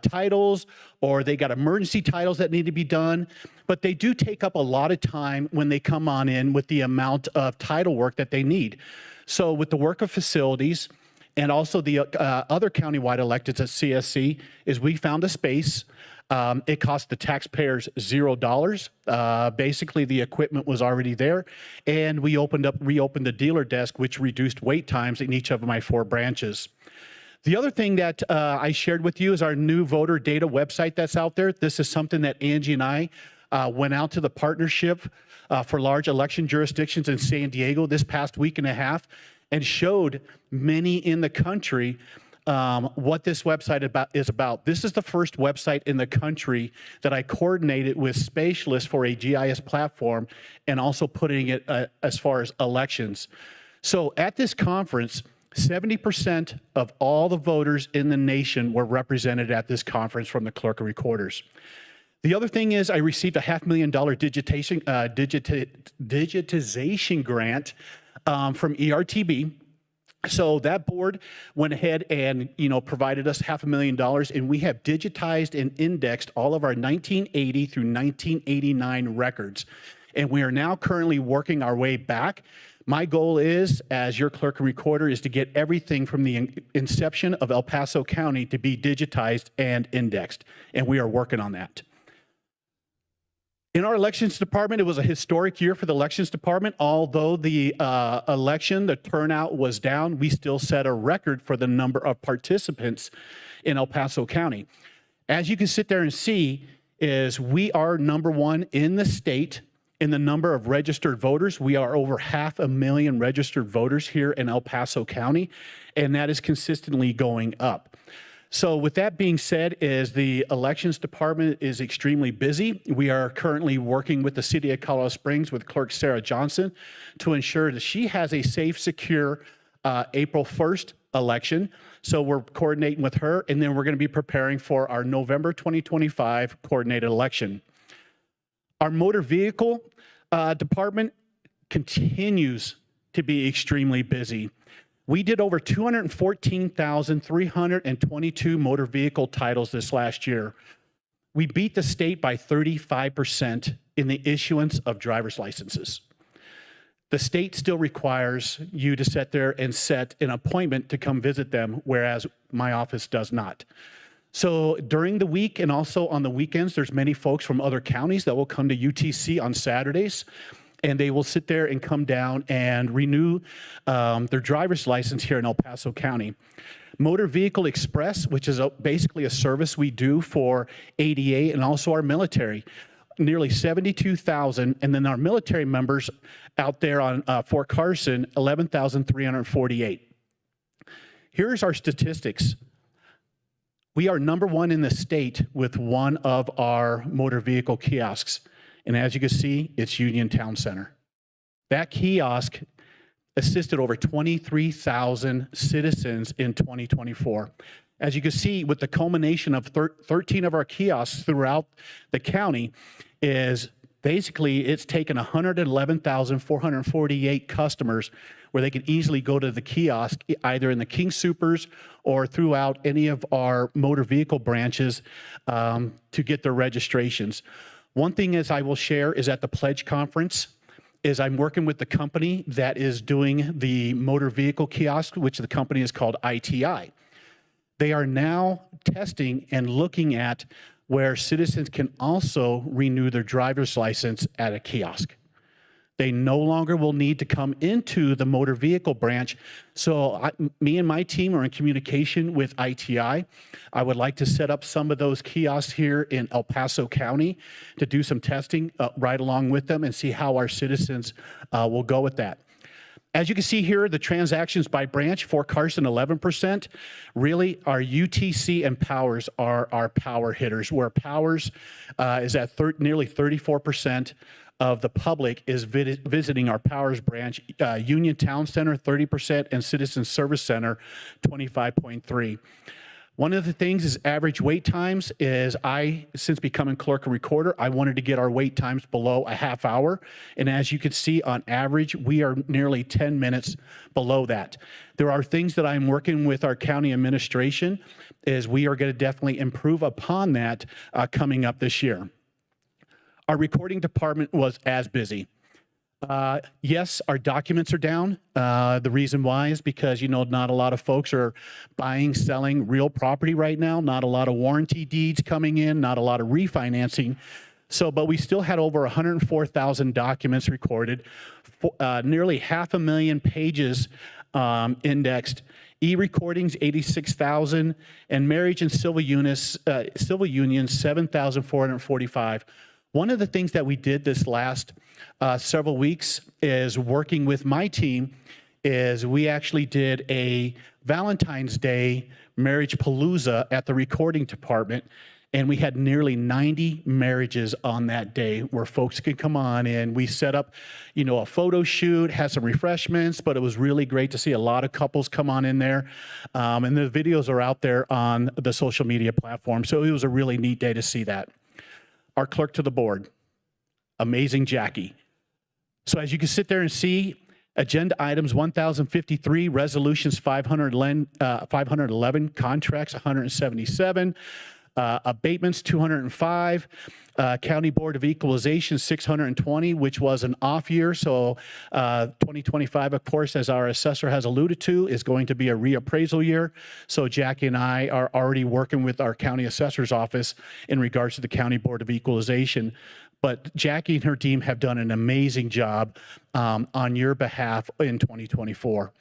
titles, or they got emergency titles that need to be done. But they do take up a lot of time when they come on in with the amount of title work that they need. So with the work of facilities, and also the other countywide electeds at CSC, is we found a space. It cost the taxpayers $0. Basically, the equipment was already there, and we reopened the dealer desk, which reduced wait times in each of my 4 branches. The other thing that I shared with you is our new voter data website that's out there. This is something that Angie and I went out to the partnership for large election jurisdictions in San Diego this past week and a half, and showed many in the country what this website is about. This is the first website in the country that I coordinated with specialists for a GIS platform, and also putting it as far as elections. So at this conference, 70% of all the voters in the nation were represented at this conference from the Clerk and Recorders. The other thing is I received a $500,000 digitization grant from ERTB. So that board went ahead and provided us $500,000, and we have digitized and indexed all of our 1980 through 1989 records. And we are now currently working our way back. My goal is, as your clerk and recorder, is to get everything from the inception of El Paso County to be digitized and indexed, and we are working on that. In our elections department, it was a historic year for the elections department. Although the election, the turnout was down, we still set a record for the number of participants in El Paso County. As you can sit there and see, is we are #1 in the state in the number of registered voters. We are over 500,000 registered voters here in El Paso County, and that is consistently going up. So with that being said, is the elections department is extremely busy. We are currently working with the city of Colorado Springs with Clerk Sarah Johnson to ensure that she has a safe, secure April 1st election. So we're coordinating with her, and then we're going to be preparing for our November 2025 coordinated election. Our motor vehicle department continues to be extremely busy. We did over 214,322 motor vehicle titles this last year. We beat the state by 35% in the issuance of driver's licenses. The state still requires you to sit there and set an appointment to come visit them, whereas my office does not. So during the week and also on the weekends, there's many folks from other counties that will come to UTC on Saturdays, and they will sit there and come down and renew their driver's license here in El Paso County. Motor Vehicle Express, which is basically a service we do for ADA and also our military, nearly 72,000, and then our military members out there on Fort Carson, 11,348. Here's our statistics. We are #1 in the state with one of our motor vehicle kiosks. And as you can see, it's Union Town Center. That kiosk assisted over 23,000 citizens in 2024. As you can see, with the culmination of 13 of our kiosks throughout the county, is basically it's taken 111,448 customers where they can easily go to the kiosk, either in the King Supers or throughout any of our motor vehicle branches to get their registrations. One thing as I will share is at the Pledge Conference is I'm working with the company that is doing the motor vehicle kiosk, which the company is called ITI. They are now testing and looking at where citizens can also renew their driver's license at a kiosk. They no longer will need to come into the motor vehicle branch. So me and my team are in communication with ITI. I would like to set up some of those kiosks here in El Paso County to do some testing right along with them and see how our citizens will go with that. As you can see here, the transactions by branch, Fort Carson, 11%. Really, our UTC and Powers are our power hitters, where Powers is at nearly 34% of the public is visiting our Powers branch. Union Town Center, 30%, and Citizen Service Center, 25.3%. One of the things is average wait times is since becoming clerk and recorder, I wanted to get our wait times below a half hour. And as you can see, on average, we are nearly 10 minutes below that. There are things that I'm working with our county administration is we are going to definitely improve upon that coming up this year. Our recording department was as busy. Yes, our documents are down. The reason why is because, not a lot of folks are buying, selling real property right now. Not a lot of warranty deeds coming in, not a lot of refinancing. But we still had over 104,000 documents recorded, nearly 500,000 pages indexed. E-recordings, 86,000, and marriage and civil unions, 7,445. One of the things that we did this last several weeks is working with my team is we actually did a Valentine's Day marriage palooza at the recording department, and we had nearly 90 marriages on that day where folks could come on in. We set up, a photo shoot, had some refreshments, but it was really great to see a lot of couples come on in there. And the videos are out there on the social media platform, so it was a really neat day to see that. Our clerk to the board, amazing Jackie. So as you can sit there and see, agenda items 1,053, resolutions 511, contracts 177, abatements 205, County Board of Equalization 620, which was an off year. So 2025, of course, as our assessor has alluded to, is going to be a reappraisal year. So Jackie and I are already working with our county assessor's office in regards to the County Board of Equalization. But Jackie and her team have done an amazing job on your behalf in 2024.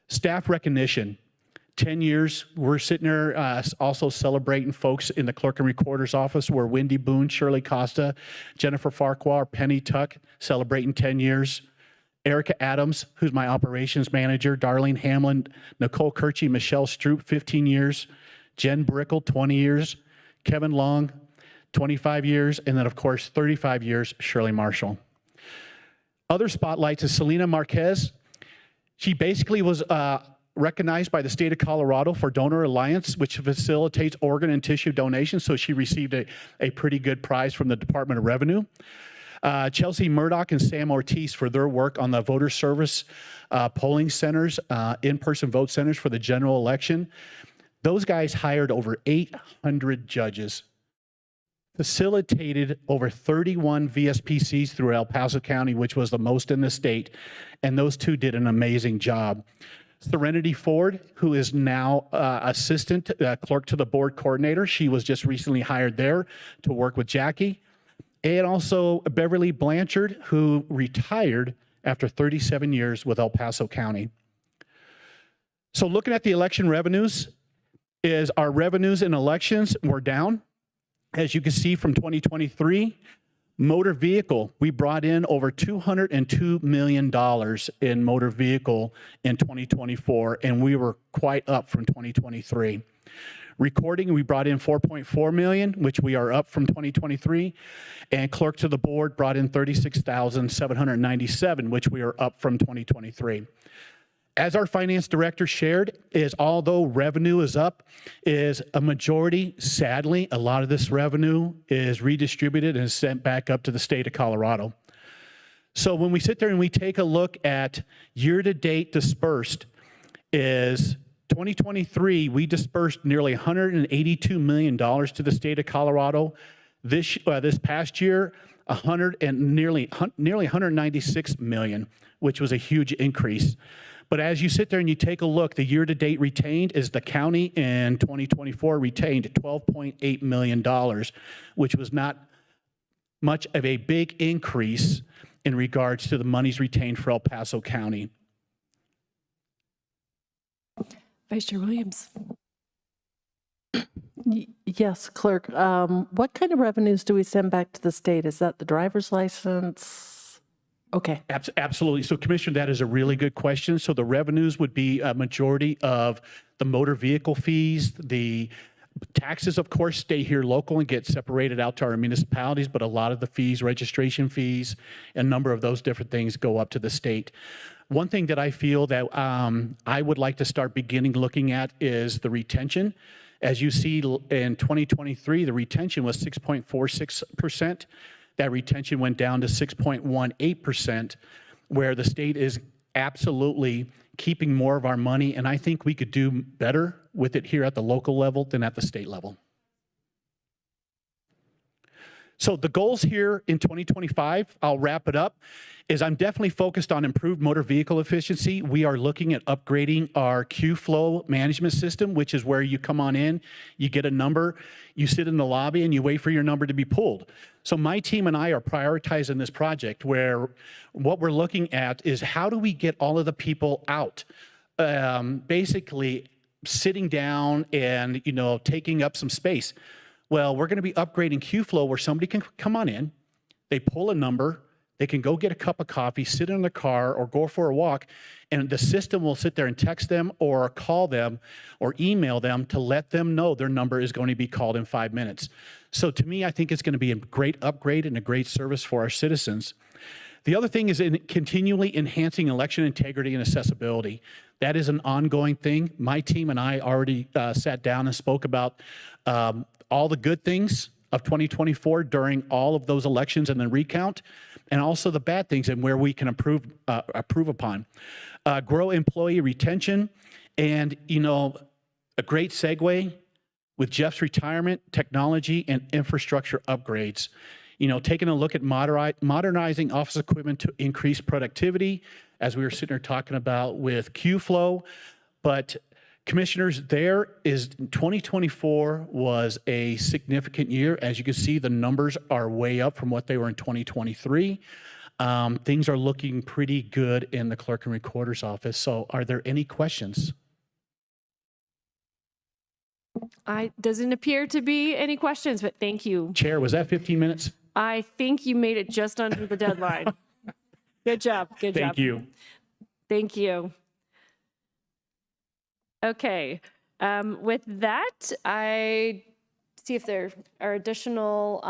Staff recognition. 10 years, we're sitting there also celebrating folks in the clerk and recorder's office where Wendy Boone, Shirley Costa, Jennifer Farquhar, Penny Tuck celebrating 10 years. Erica Adams, who's my operations manager, Darlene Hamlin, Nicole Kirchie, Michelle Stroop, 15 years. Jen Brickle, 20 years. Kevin Long, 25 years. And then, of course, 35 years, Shirley Marshall. Other spotlights is Selena Marquez. She basically was recognized by the state of Colorado for Donor Alliance, which facilitates organ and tissue donations. So she received a pretty good prize from the Department of Revenue. Chelsea Murdoch and Sam Ortiz for their work on the voter service polling centers, in-person vote centers for the general election. Those guys hired over 800 judges, facilitated over 31 VSPCs through El Paso County, which was the most in the state, and those two did an amazing job. Serenity Ford, who is now assistant clerk to the board coordinator. She was just recently hired there to work with Jackie. And also Beverly Blanchard, who retired after 37 years with El Paso County. So looking at the election revenues, is our revenues in elections were down. As you can see from 2023, motor vehicle, we brought in over $202 million in motor vehicle in 2024, and we were quite up from 2023. Recording, we brought in 4.4 million, which we are up from 2023, and clerk to the board brought in 36,797, which we are up from 2023. As our finance director shared, is although revenue is up, is a majority, sadly, a lot of this revenue is redistributed and is sent back up to the state of Colorado. So when we sit there and we take a look at year-to-date dispersed, is 2023, we dispersed nearly $182 million to the state of Colorado. This past year, nearly $196 million, which was a huge increase. But as you sit there and you take a look, the year-to-date retained is the county in 2024 retained $12.8 million, which was not much of a big increase in regards to the monies retained for El Paso County. Vice Chair Williams. Yes, clerk. What kind of revenues do we send back to the state? Is that the driver's license? Okay. Absolutely. So, Commissioner, that is a really good question. So the revenues would be a majority of the motor vehicle fees. The taxes, of course, stay here local and get separated out to our municipalities, but a lot of the fees, registration fees, a number of those different things go up to the state. One thing that I feel that I would like to start beginning looking at is the retention. As you see in 2023, the retention was 6.46%. That retention went down to 6.18%, where the state is absolutely keeping more of our money, and I think we could do better with it here at the local level than at the state level. So the goals here in 2025, I'll wrap it up, is I'm definitely focused on improved motor vehicle efficiency. We are looking at upgrading our queue flow management system, which is where you come on in, you get a number, you sit in the lobby and you wait for your number to be pulled. So my team and I are prioritizing this project where what we're looking at is how do we get all of the people out, basically sitting down and, taking up some space. Well, we're going to be upgrading Q-Flow where somebody can come on in, they pull a number, they can go get a cup of coffee, sit in their car, or go for a walk, and the system will sit there and text them or call them or email them to let them know their number is going to be called in 5 minutes. So to me, I think it's going to be a great upgrade and a great service for our citizens. The other thing is in continually enhancing election integrity and accessibility. That is an ongoing thing. My team and I already sat down and spoke about all the good things of 2024 during all of those elections and the recount, and also the bad things and where we can improve upon. Grow employee retention, and a great segue with Jeff's retirement, technology, and infrastructure upgrades. Taking a look at modernizing office equipment to increase productivity, as we were sitting there talking about with Q-Flow. But commissioners, 2024 was a significant year. As you can see, the numbers are way up from what they were in 2023. Things are looking pretty good in the clerk and recorder's office. So are there any questions? Doesn't appear to be any questions, but thank you. Chair, was that 15 minutes? I think you made it just under the deadline. Good job. Good job. Thank you. Thank you. Okay. With that, I see if there are additional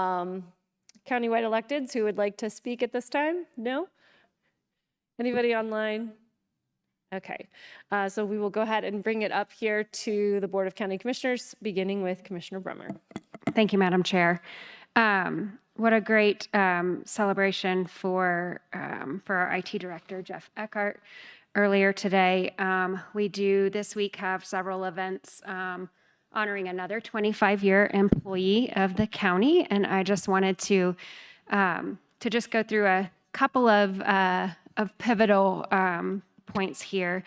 countywide electeds who would like to speak at this time. No? Anybody online? Okay. So we will go ahead and bring it up here to the Board of County Commissioners, beginning with Commissioner Brummer. Thank you, Madam Chair. What a great celebration for our IT director, Jeff Eckhart. Earlier today, we do this week have several events honoring another 25-year employee of the county. And I just wanted to just go through a couple of pivotal points here.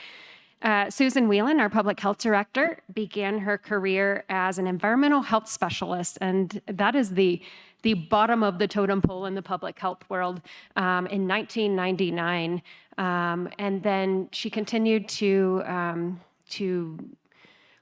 Susan Whelan, our public health director, began her career as an environmental health specialist, and that is the bottom of the totem pole in the public health world, in 1999. And then she continued to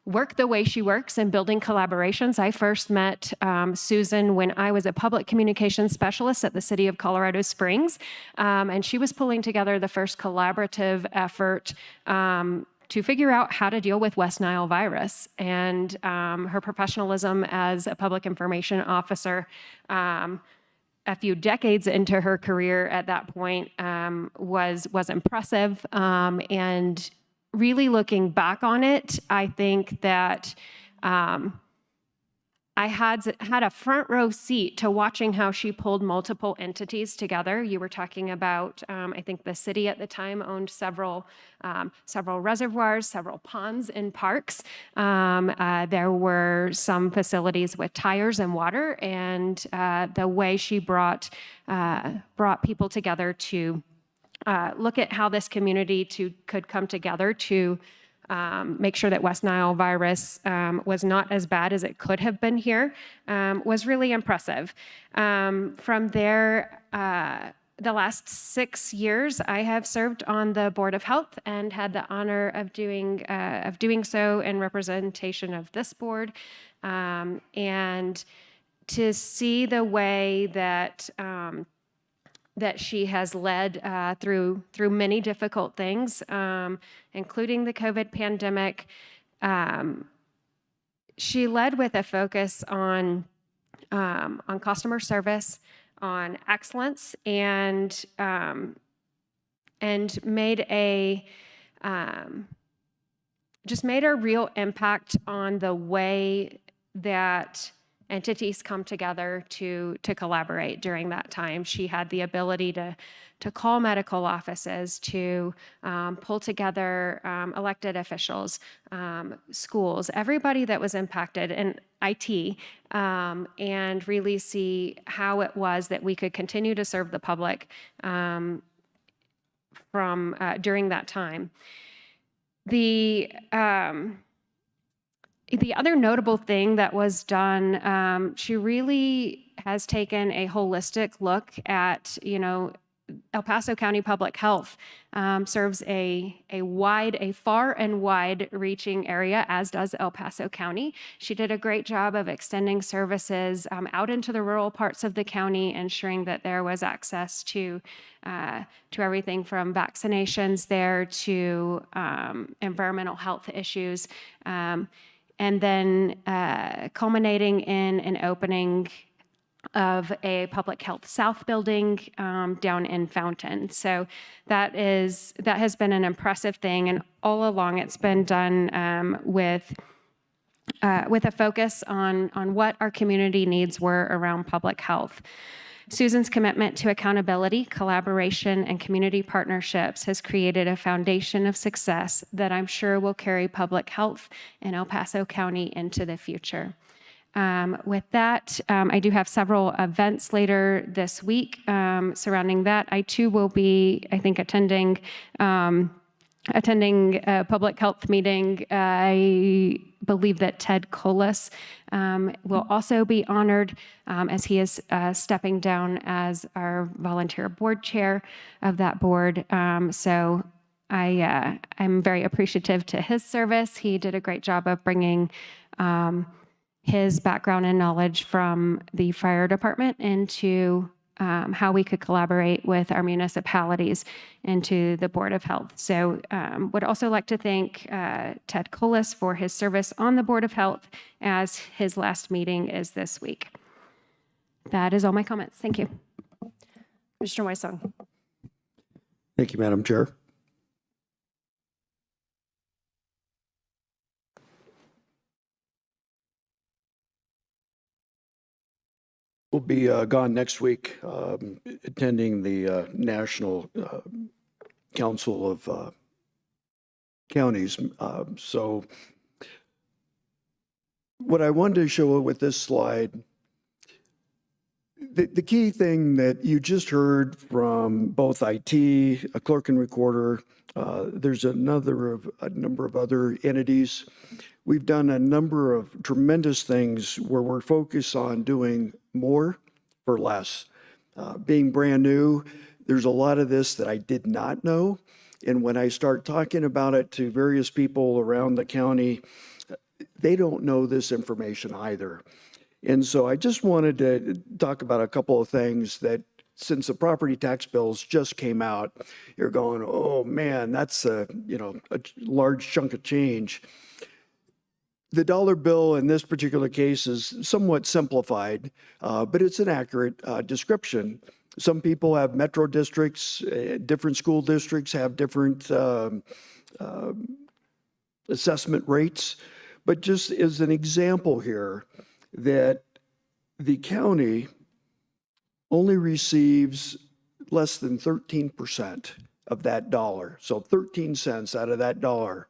work the way she works in building collaborations. I first met Susan when I was a public communications specialist at the city of Colorado Springs, and she was pulling together the first collaborative effort to figure out how to deal with West Nile virus. And her professionalism as a public information officer, a few decades into her career at that point, was impressive. And really looking back on it, I think that I had a front row seat to watching how she pulled multiple entities together. You were talking about, I think the city at the time owned several reservoirs, several ponds and parks. There were some facilities with tires and water, and the way she brought people together to look at how this community could come together to make sure that West Nile virus was not as bad as it could have been here was really impressive. From there, the last 6 years, I have served on the Board of Health and had the honor of doing so in representation of this board, and to see the way that she has led through many difficult things, including the COVID pandemic. She led with a focus on customer service, on excellence, and made a real impact on the way that entities come together to collaborate during that time. She had the ability to call medical offices, to pull together elected officials, schools, everybody that was impacted in IT, and really see how it was that we could continue to serve the public from during that time. The other notable thing that was done, she really has taken a holistic look at, El Paso County Public Health serves a far and wide-reaching area, as does El Paso County. She did a great job of extending services out into the rural parts of the county, ensuring that there was access to everything from vaccinations there to environmental health issues. And then culminating in an opening of a Public Health South building down in Fountain. So that has been an impressive thing, and all along it's been done with a focus on what our community needs were around public health. Susan's commitment to accountability, collaboration, and community partnerships has created a foundation of success that I'm sure will carry public health in El Paso County into the future. With that, I do have several events later this week surrounding that. I too will be, I think, attending a public health meeting. I believe that Ted Colas will also be honored as he is stepping down as our volunteer board chair of that board. So I'm very appreciative to his service. He did a great job of bringing his background and knowledge from the fire department into how we could collaborate with our municipalities into the Board of Health. So would also like to thank Ted Colas for his service on the Board of Health, as his last meeting is this week. That is all my comments. Thank you. Commissioner Weissong. Thank you, Madam Chair. We'll be gone next week, attending the National Council of Counties. So what I wanted to show with this slide, the key thing that you just heard from both IT, a clerk and recorder, there's a number of other entities. We've done a number of tremendous things where we're focused on doing more for less. Being brand new, there's a lot of this that I did not know. And when I start talking about it to various people around the county, they don't know this information either. And so I just wanted to talk about a couple of things that since the property tax bills just came out, you're going, oh man, that's a large chunk of change. The dollar bill in this particular case is somewhat simplified, but it's an accurate description. Some people have metro districts, different school districts have different assessment rates. But just as an example here, that the county only receives less than 13% of that dollar. So 13 cents out of that dollar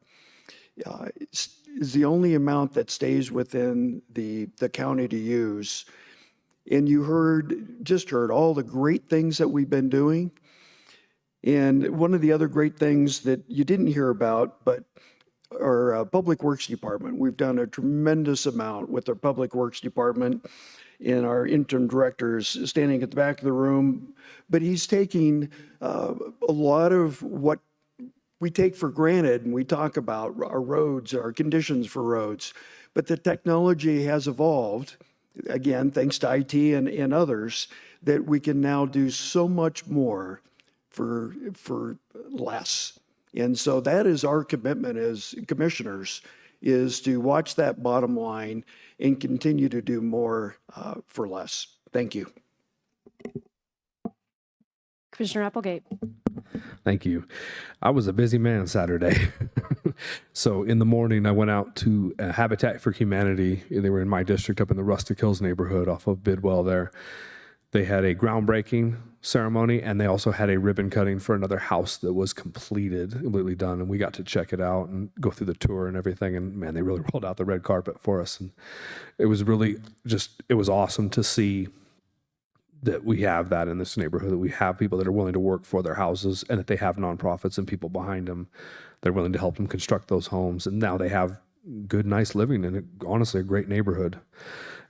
is the only amount that stays within the county to use. And you just heard all the great things that we've been doing. And one of the other great things that you didn't hear about, but our Public Works Department, we've done a tremendous amount with our Public Works Department, and our interim director is standing at the back of the room, but he's taking a lot of what we take for granted, and we talk about our roads, our conditions for roads, but the technology has evolved, again, thanks to IT and others, that we can now do so much more for less. And so that is our commitment as commissioners, is to watch that bottom line and continue to do more for less. Thank you. Commissioner Applegate. Thank you. I was a busy man Saturday. So in the morning, I went out to Habitat for Humanity. They were in my district up in the Rustic Hills neighborhood off of Bidwell there. They had a groundbreaking ceremony, and they also had a ribbon cutting for another house that was completely done. And we got to check it out and go through the tour and everything. And man, they really rolled out the red carpet for us. And it was really it was awesome to see that we have that in this neighborhood, that we have people that are willing to work for their houses, and that they have nonprofits and people behind them. They're willing to help them construct those homes. And now they have good, nice living in honestly a great neighborhood.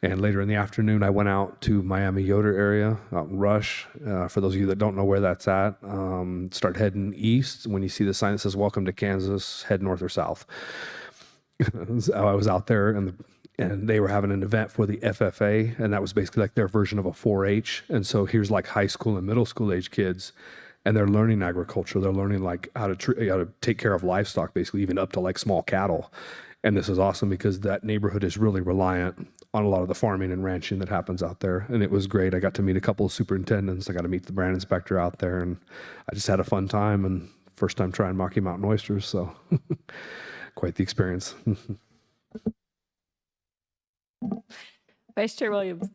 And later in the afternoon, I went out to Miami Yoder area, out in Rush. For those of you that don't know where that's at, start heading east. When you see the sign that says, "Welcome to Kansas," head north or south. I was out there, and they were having an event for the FFA, and that was basically like their version of a 4-H. And so here's like high school and middle school age kids, and they're learning agriculture. They're learning like how to take care of livestock, basically, even up to like small cattle. And this is awesome because that neighborhood is really reliant on a lot of the farming and ranching that happens out there. And it was great. I got to meet a couple of superintendents. I got to meet the brand inspector out there, and I just had a fun time, and first time trying Rocky Mountain oysters. So quite the experience. Vice Chair Williams.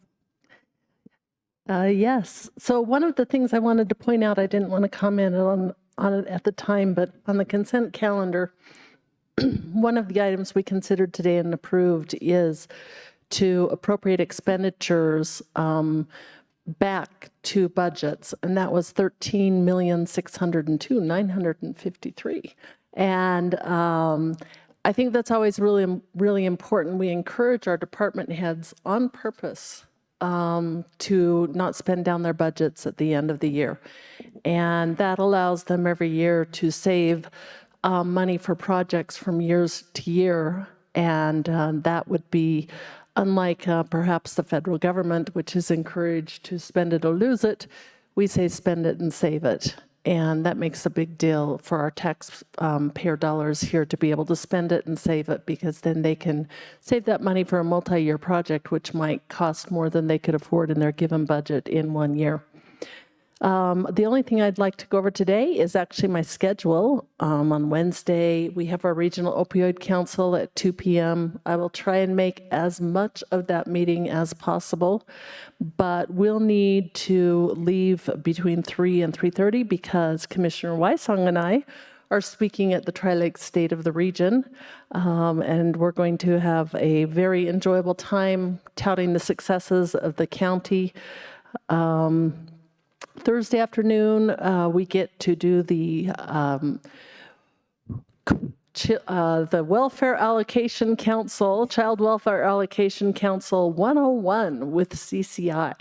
Yes. So one of the things I wanted to point out, I didn't want to comment on it at the time, but on the consent calendar, one of the items we considered today and approved is to appropriate expenditures back to budgets, and that was $13,602,953. And I think that's always really, really important. We encourage our department heads on purpose to not spend down their budgets at the end of the year. And that allows them every year to save money for projects from years to year. And that would be unlike perhaps the federal government, which is encouraged to spend it or lose it. We say spend it and save it. And that makes a big deal for our taxpayer dollars here to be able to spend it and save it, because then they can save that money for a multi-year project, which might cost more than they could afford in their given budget in 1 year. The only thing I'd like to go over today is actually my schedule. On Wednesday, we have our Regional Opioid Council at 2 p.m. I will try and make as much of that meeting as possible, but we'll need to leave between 3 and 3:30 because Commissioner Weissong and I are speaking at the Tri-Lakes State of the Region. And we're going to have a very enjoyable time touting the successes of the county. Thursday afternoon, we get to do the Welfare Allocation Council, Child Welfare Allocation Council 101 with CCI.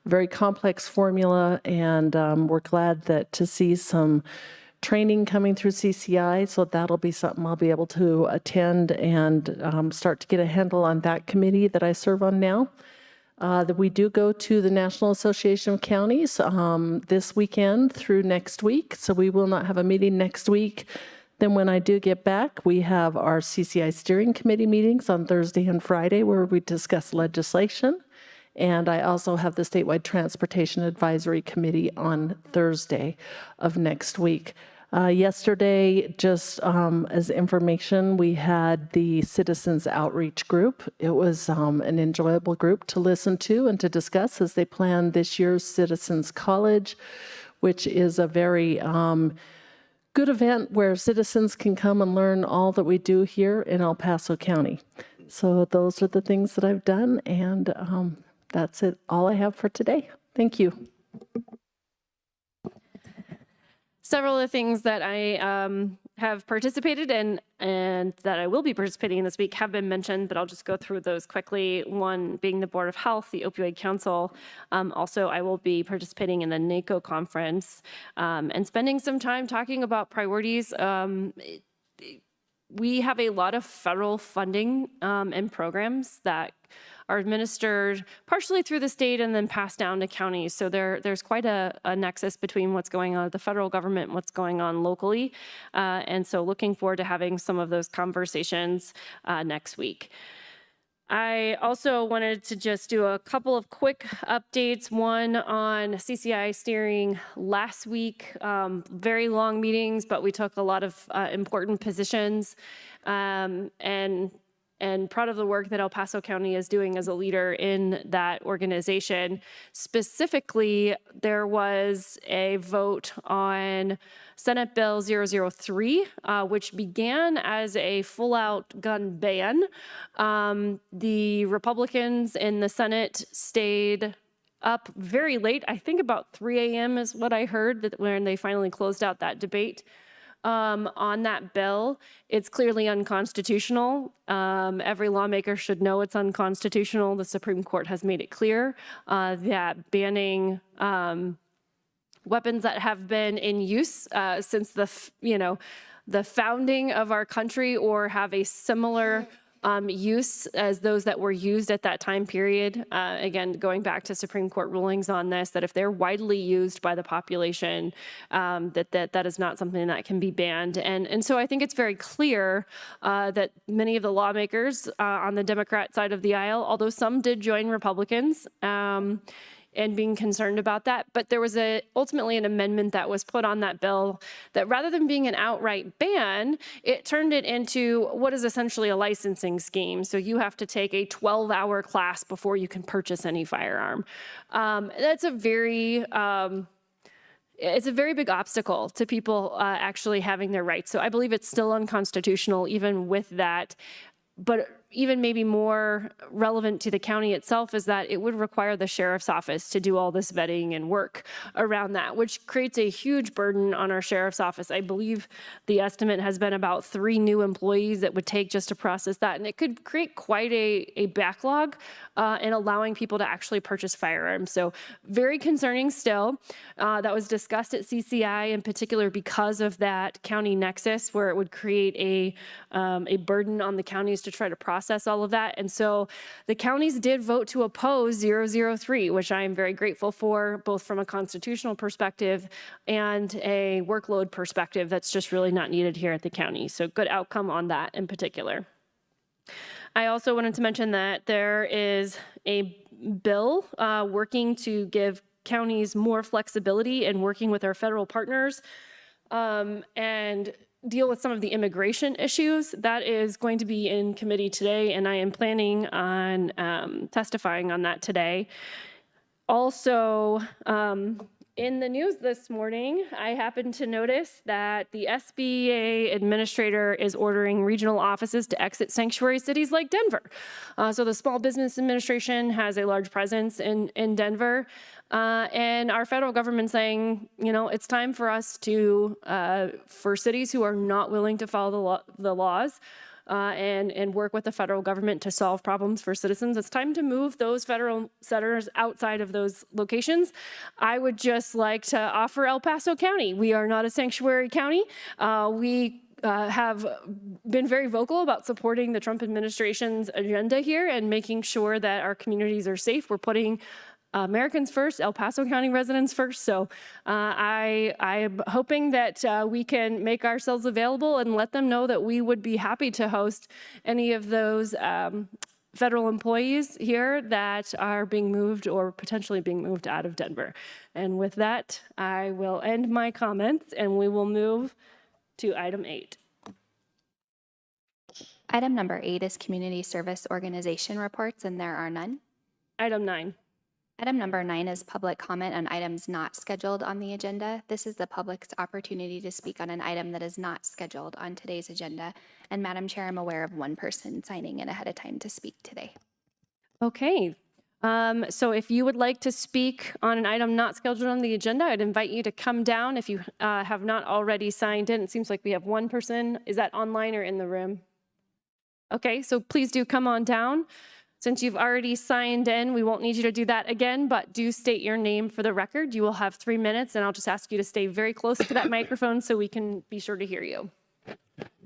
Very complex formula, and we're glad that to see some training coming through CCI, so that'll be something I'll be able to attend and start to get a handle on that committee that I serve on now. That we do go to the National Association of Counties this weekend through next week, so we will not have a meeting next week. Then when I do get back, we have our CCI steering committee meetings on Thursday and Friday where we discuss legislation. And I also have the statewide transportation advisory committee on Thursday of next week. Yesterday, just as information, we had the Citizens Outreach Group. It was an enjoyable group to listen to and to discuss as they plan this year's Citizens College, which is a very good event where citizens can come and learn all that we do here in El Paso County. So those are the things that I've done, and that's it. All I have for today. Thank you. Several of the things that I have participated in and that I will be participating in this week have been mentioned, but I'll just go through those quickly. One being the Board of Health, the Opioid Council. Also, I will be participating in the NACO conference and spending some time talking about priorities. We have a lot of federal funding and programs that are administered partially through the state and then passed down to counties. So there's quite a nexus between what's going on at the federal government and what's going on locally. And so looking forward to having some of those conversations next week. I also wanted to just do a couple of quick updates. One on CCI steering last week, very long meetings, but we took a lot of important positions and proud of the work that El Paso County is doing as a leader in that organization. Specifically, there was a vote on Senate Bill 003, which began as a full-out gun ban. The Republicans in the Senate stayed up very late. I think about 3 a.m. is what I heard that when they finally closed out that debate. On that bill. It's clearly unconstitutional. Every lawmaker should know it's unconstitutional. The Supreme Court has made it clear that banning weapons that have been in use since the founding of our country or have a similar use as those that were used at that time period. Again, going back to Supreme Court rulings on this, that if they're widely used by the population, that is not something that can be banned. And so I think it's very clear that many of the lawmakers on the Democrat side of the aisle, although some did join Republicans, and being concerned about that. But there was ultimately an amendment that was put on that bill that rather than being an outright ban, it turned it into what is essentially a licensing scheme. So you have to take a 12-hour class before you can purchase any firearm. That's a very... it's a very big obstacle to people actually having their rights. So I believe it's still unconstitutional even with that. But even maybe more relevant to the county itself is that it would require the sheriff's office to do all this vetting and work around that, which creates a huge burden on our sheriff's office. I believe the estimate has been about 3 new employees that would take just to process that. And it could create quite a backlog in allowing people to actually purchase firearms. So very concerning still. That was discussed at CCI in particular because of that county nexus where it would create a burden on the counties to try to process all of that. And so the counties did vote to oppose 003, which I am very grateful for, both from a constitutional perspective and a workload perspective that's just really not needed here at the county. So good outcome on that in particular. I also wanted to mention that there is a bill working to give counties more flexibility in working with our federal partners and deal with some of the immigration issues. That is going to be in committee today, and I am planning on testifying on that today. Also, In the news this morning, I happened to notice that the SBA administrator is ordering regional offices to exit sanctuary cities like Denver. So the Small Business Administration has a large presence in Denver. And our federal government saying, you know, it's time for us to, for cities who are not willing to follow the laws, and work with the federal government to solve problems for citizens. It's time to move those federal centers outside of those locations. I would just like to offer El Paso County. We are not a sanctuary county. We have been very vocal about supporting the Trump administration's agenda here and making sure that our communities are safe. We're putting Americans first, El Paso County residents first. So I'm hoping that we can make ourselves available and let them know that we would be happy to host any of those federal employees here that are being moved or potentially being moved out of Denver. And with that, I will end my comments and we will move to item 8. Item number 8 is community service organization reports, and there are none. Item 9. Item number 9 is public comment on items not scheduled on the agenda. This is the public's opportunity to speak on an item that is not scheduled on today's agenda. And Madam Chair, I'm aware of one person signing in ahead of time to speak today. Okay. So if you would like to speak on an item not scheduled on the agenda, I'd invite you to come down if you have not already signed in. It seems like we have one person. Is that online or in the room? Okay, so please do come on down. Since you've already signed in, we won't need you to do that again, but do state your name for the record. You will have 3 minutes, and I'll just ask you to stay very close to that microphone so we can be sure to hear you.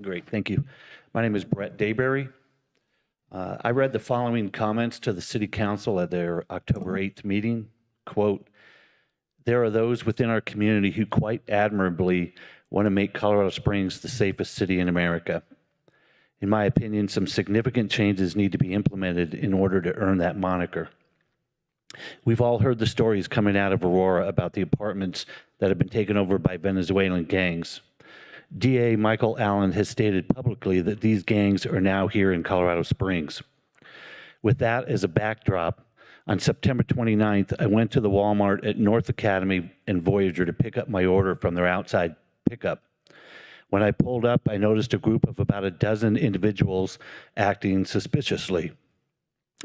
Great, thank you. My name is Brett Dayberry. I read the following comments to the City Council at their October 8th meeting. Quote, "There are those within our community who quite admirably want to make Colorado Springs the safest city in America. In my opinion, some significant changes need to be implemented in order to earn that moniker. We've all heard the stories coming out of Aurora about the apartments that have been taken over by Venezuelan gangs. DA Michael Allen has stated publicly that these gangs are now here in Colorado Springs. With that as a backdrop, on September 29th, I went to the Walmart at North Academy and Voyager to pick up my order from their outside pickup. When I pulled up, I noticed a group of about a dozen individuals acting suspiciously.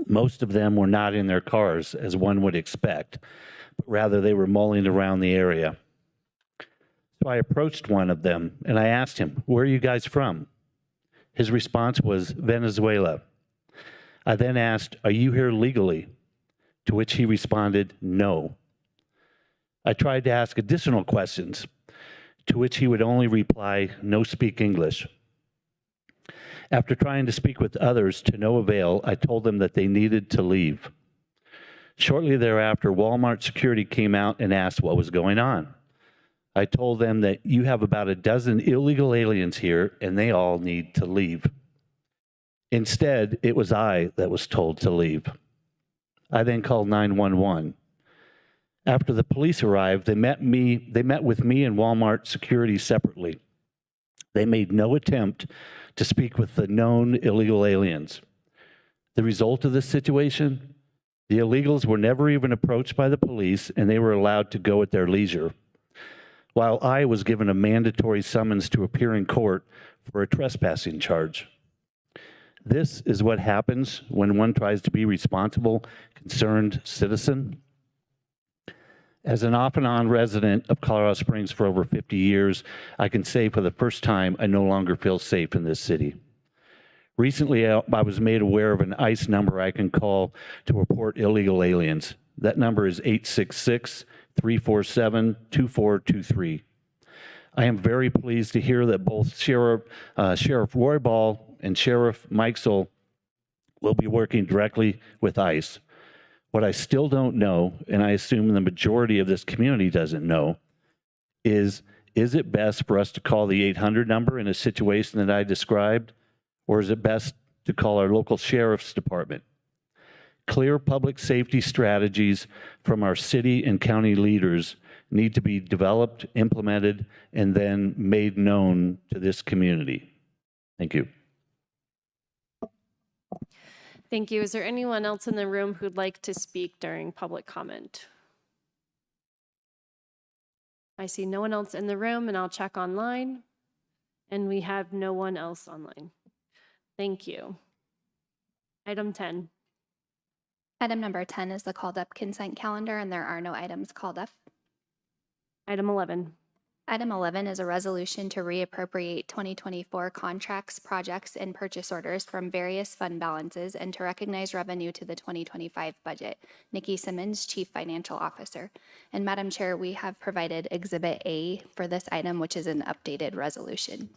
Most of them were not in their cars, as one would expect, but rather they were mulling around the area. So I approached one of them and I asked him, "Where are you guys from?" His response was, "Venezuela." I then asked, "Are you here legally?" To which he responded, "No." I tried to ask additional questions, to which he would only reply, "No speak English." After trying to speak with others to no avail, I told them that they needed to leave. Shortly thereafter, Walmart security came out and asked what was going on. I told them that you have about a dozen illegal aliens here and they all need to leave. Instead, it was I that was told to leave. I then called 911. After the police arrived, they met with me and Walmart security separately. They made no attempt to speak with the known illegal aliens. The result of this situation, the illegals were never even approached by the police and they were allowed to go at their leisure, while I was given a mandatory summons to appear in court for a trespassing charge. This is what happens when one tries to be responsible, concerned citizen. As an off and on resident of Colorado Springs for over 50 years, I can say for the first time, I no longer feel safe in this city. Recently, I was made aware of an ICE number I can call to report illegal aliens. That number is 866-347-2423. I am very pleased to hear that both Sheriff Roy Ball and Sheriff Mikesell will be working directly with ICE. What I still don't know, and I assume the majority of this community doesn't know, is it best for us to call the 800 number in a situation that I described, or is it best to call our local sheriff's department? Clear public safety strategies from our city and county leaders need to be developed, implemented, and then made known to this community. Thank you. Thank you. Is there anyone else in the room who'd like to speak during public comment? I see no one else in the room, and I'll check online. And we have no one else online. Thank you. Item 10. Item number 10 is the called up consent calendar, and there are no items called up. Item 11. Item 11 is a resolution to reappropriate 2024 contracts, projects, and purchase orders from various fund balances and to recognize revenue to the 2025 budget. Nikki Simmons, Chief Financial Officer. And Madam Chair, we have provided Exhibit A for this item, which is an updated resolution.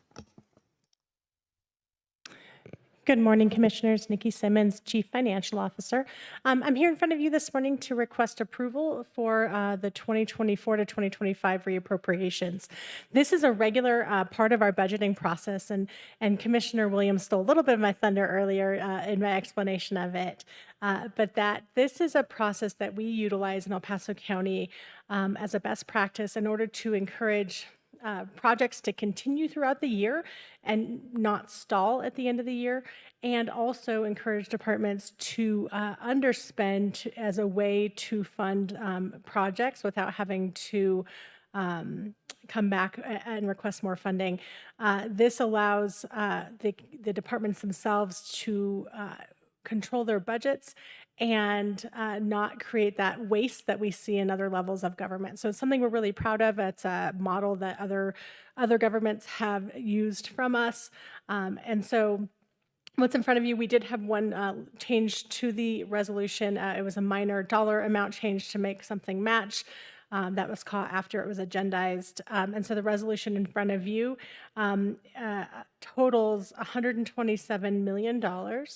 Good morning, Commissioners. Nikki Simmons, Chief Financial Officer. I'm here in front of you this morning to request approval for the 2024 to 2025 reappropriations. This is a regular part of our budgeting process, and Commissioner Williams stole a little bit of my thunder earlier in my explanation of it. But that this is a process that we utilize in El Paso County as a best practice in order to encourage projects to continue throughout the year and not stall at the end of the year, and also encourage departments to underspend as a way to fund projects without having to come back and request more funding. This allows the departments themselves to control their budgets and not create that waste that we see in other levels of government. So it's something we're really proud of. It's a model that other governments have used from us. And so what's in front of you, we did have one change to the resolution. It was a minor dollar amount change to make something match. That was caught after it was agendized. And so the resolution in front of you totals $127 million.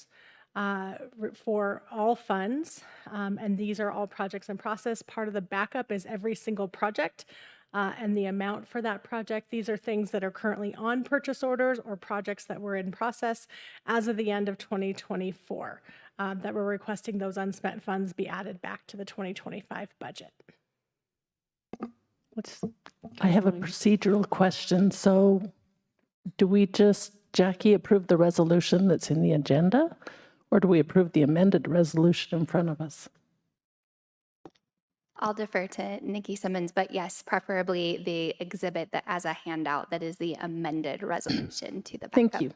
For all funds, and these are all projects in process. Part of the backup is every single project and the amount for that project. These are things that are currently on purchase orders or projects that were in process as of the end of 2024 that we're requesting those unspent funds be added back to the 2025 budget. I have a procedural question. So do we just, Jackie, approve the resolution that's in the agenda? Or do we approve the amended resolution in front of us? I'll defer to Nikki Simmons, but yes, preferably the exhibit that as a handout that is the amended resolution to the backup. Thank you.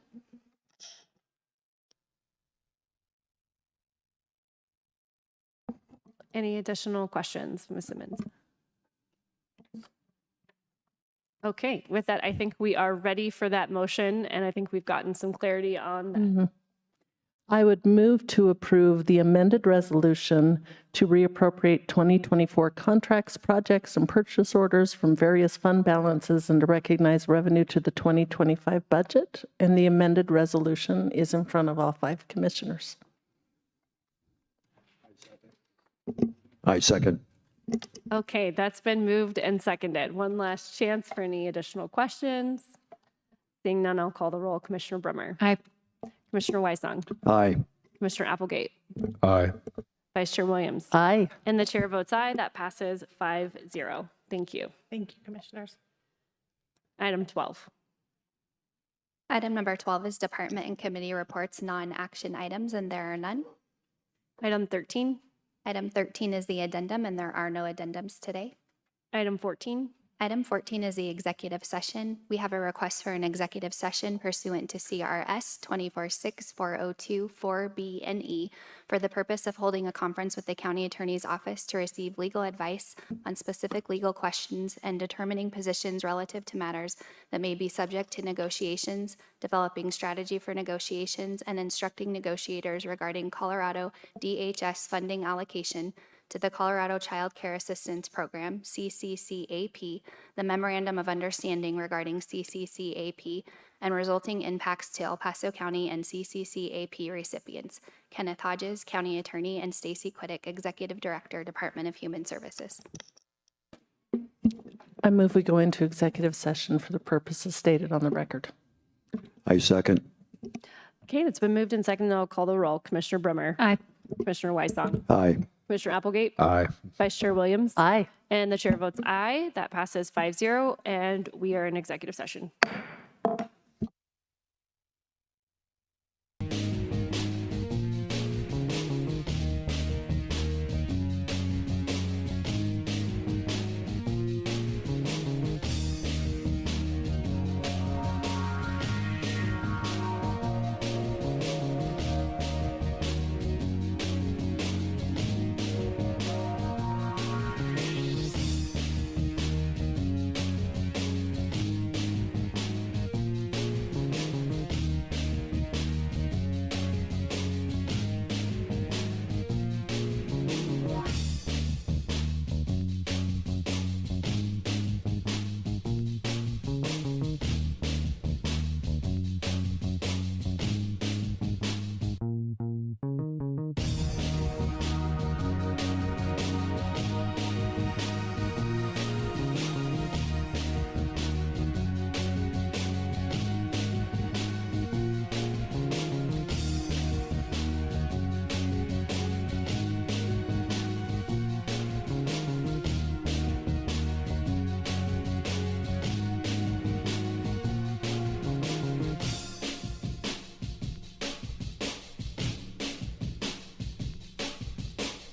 Any additional questions, Ms. Simmons? Okay, with that, I think we are ready for that motion, and I think we've gotten some clarity on that. I would move to approve the amended resolution to reappropriate 2024 contracts, projects, and purchase orders from various fund balances and to recognize revenue to the 2025 budget. And the amended resolution is in front of all 5 commissioners. I second. Okay, that's been moved and seconded. One last chance for any additional questions. Seeing none, I'll call the roll. Commissioner Brummer. Aye. Commissioner Weisong. Aye. Commissioner Applegate. Aye. Vice Chair Williams. Aye. And the chair votes aye. That passes 5-0. Thank you. Thank you, Commissioners. Item 12. Item number 12 is department and committee reports, non-action items, and there are none. Item 13. Item 13 is the addendum, and there are no addendums today. Item 14. Item 14 is the executive session. We have a request for an executive session pursuant to CRS 246402 4B and E for the purpose of holding a conference with the County Attorney's Office to receive legal advice on specific legal questions and determining positions relative to matters that may be subject to negotiations, developing strategy for negotiations, and instructing negotiators regarding Colorado DHS funding allocation to the Colorado Child Care Assistance Program, CCCAP, the Memorandum of Understanding regarding CCCAP, and resulting impacts to El Paso County and CCCAP recipients. Kenneth Hodges, County Attorney, and Stacy Quiddick, Executive Director, Department of Human Services. I move we go into executive session for the purposes stated on the record. I second. Okay, it's been moved and seconded. I'll call the roll. Commissioner Brummer. Aye. Commissioner Weisong. Aye. Commissioner Applegate. Aye. Vice Chair Williams. Aye. And the chair votes aye. That passes 5-0, and we are in executive session.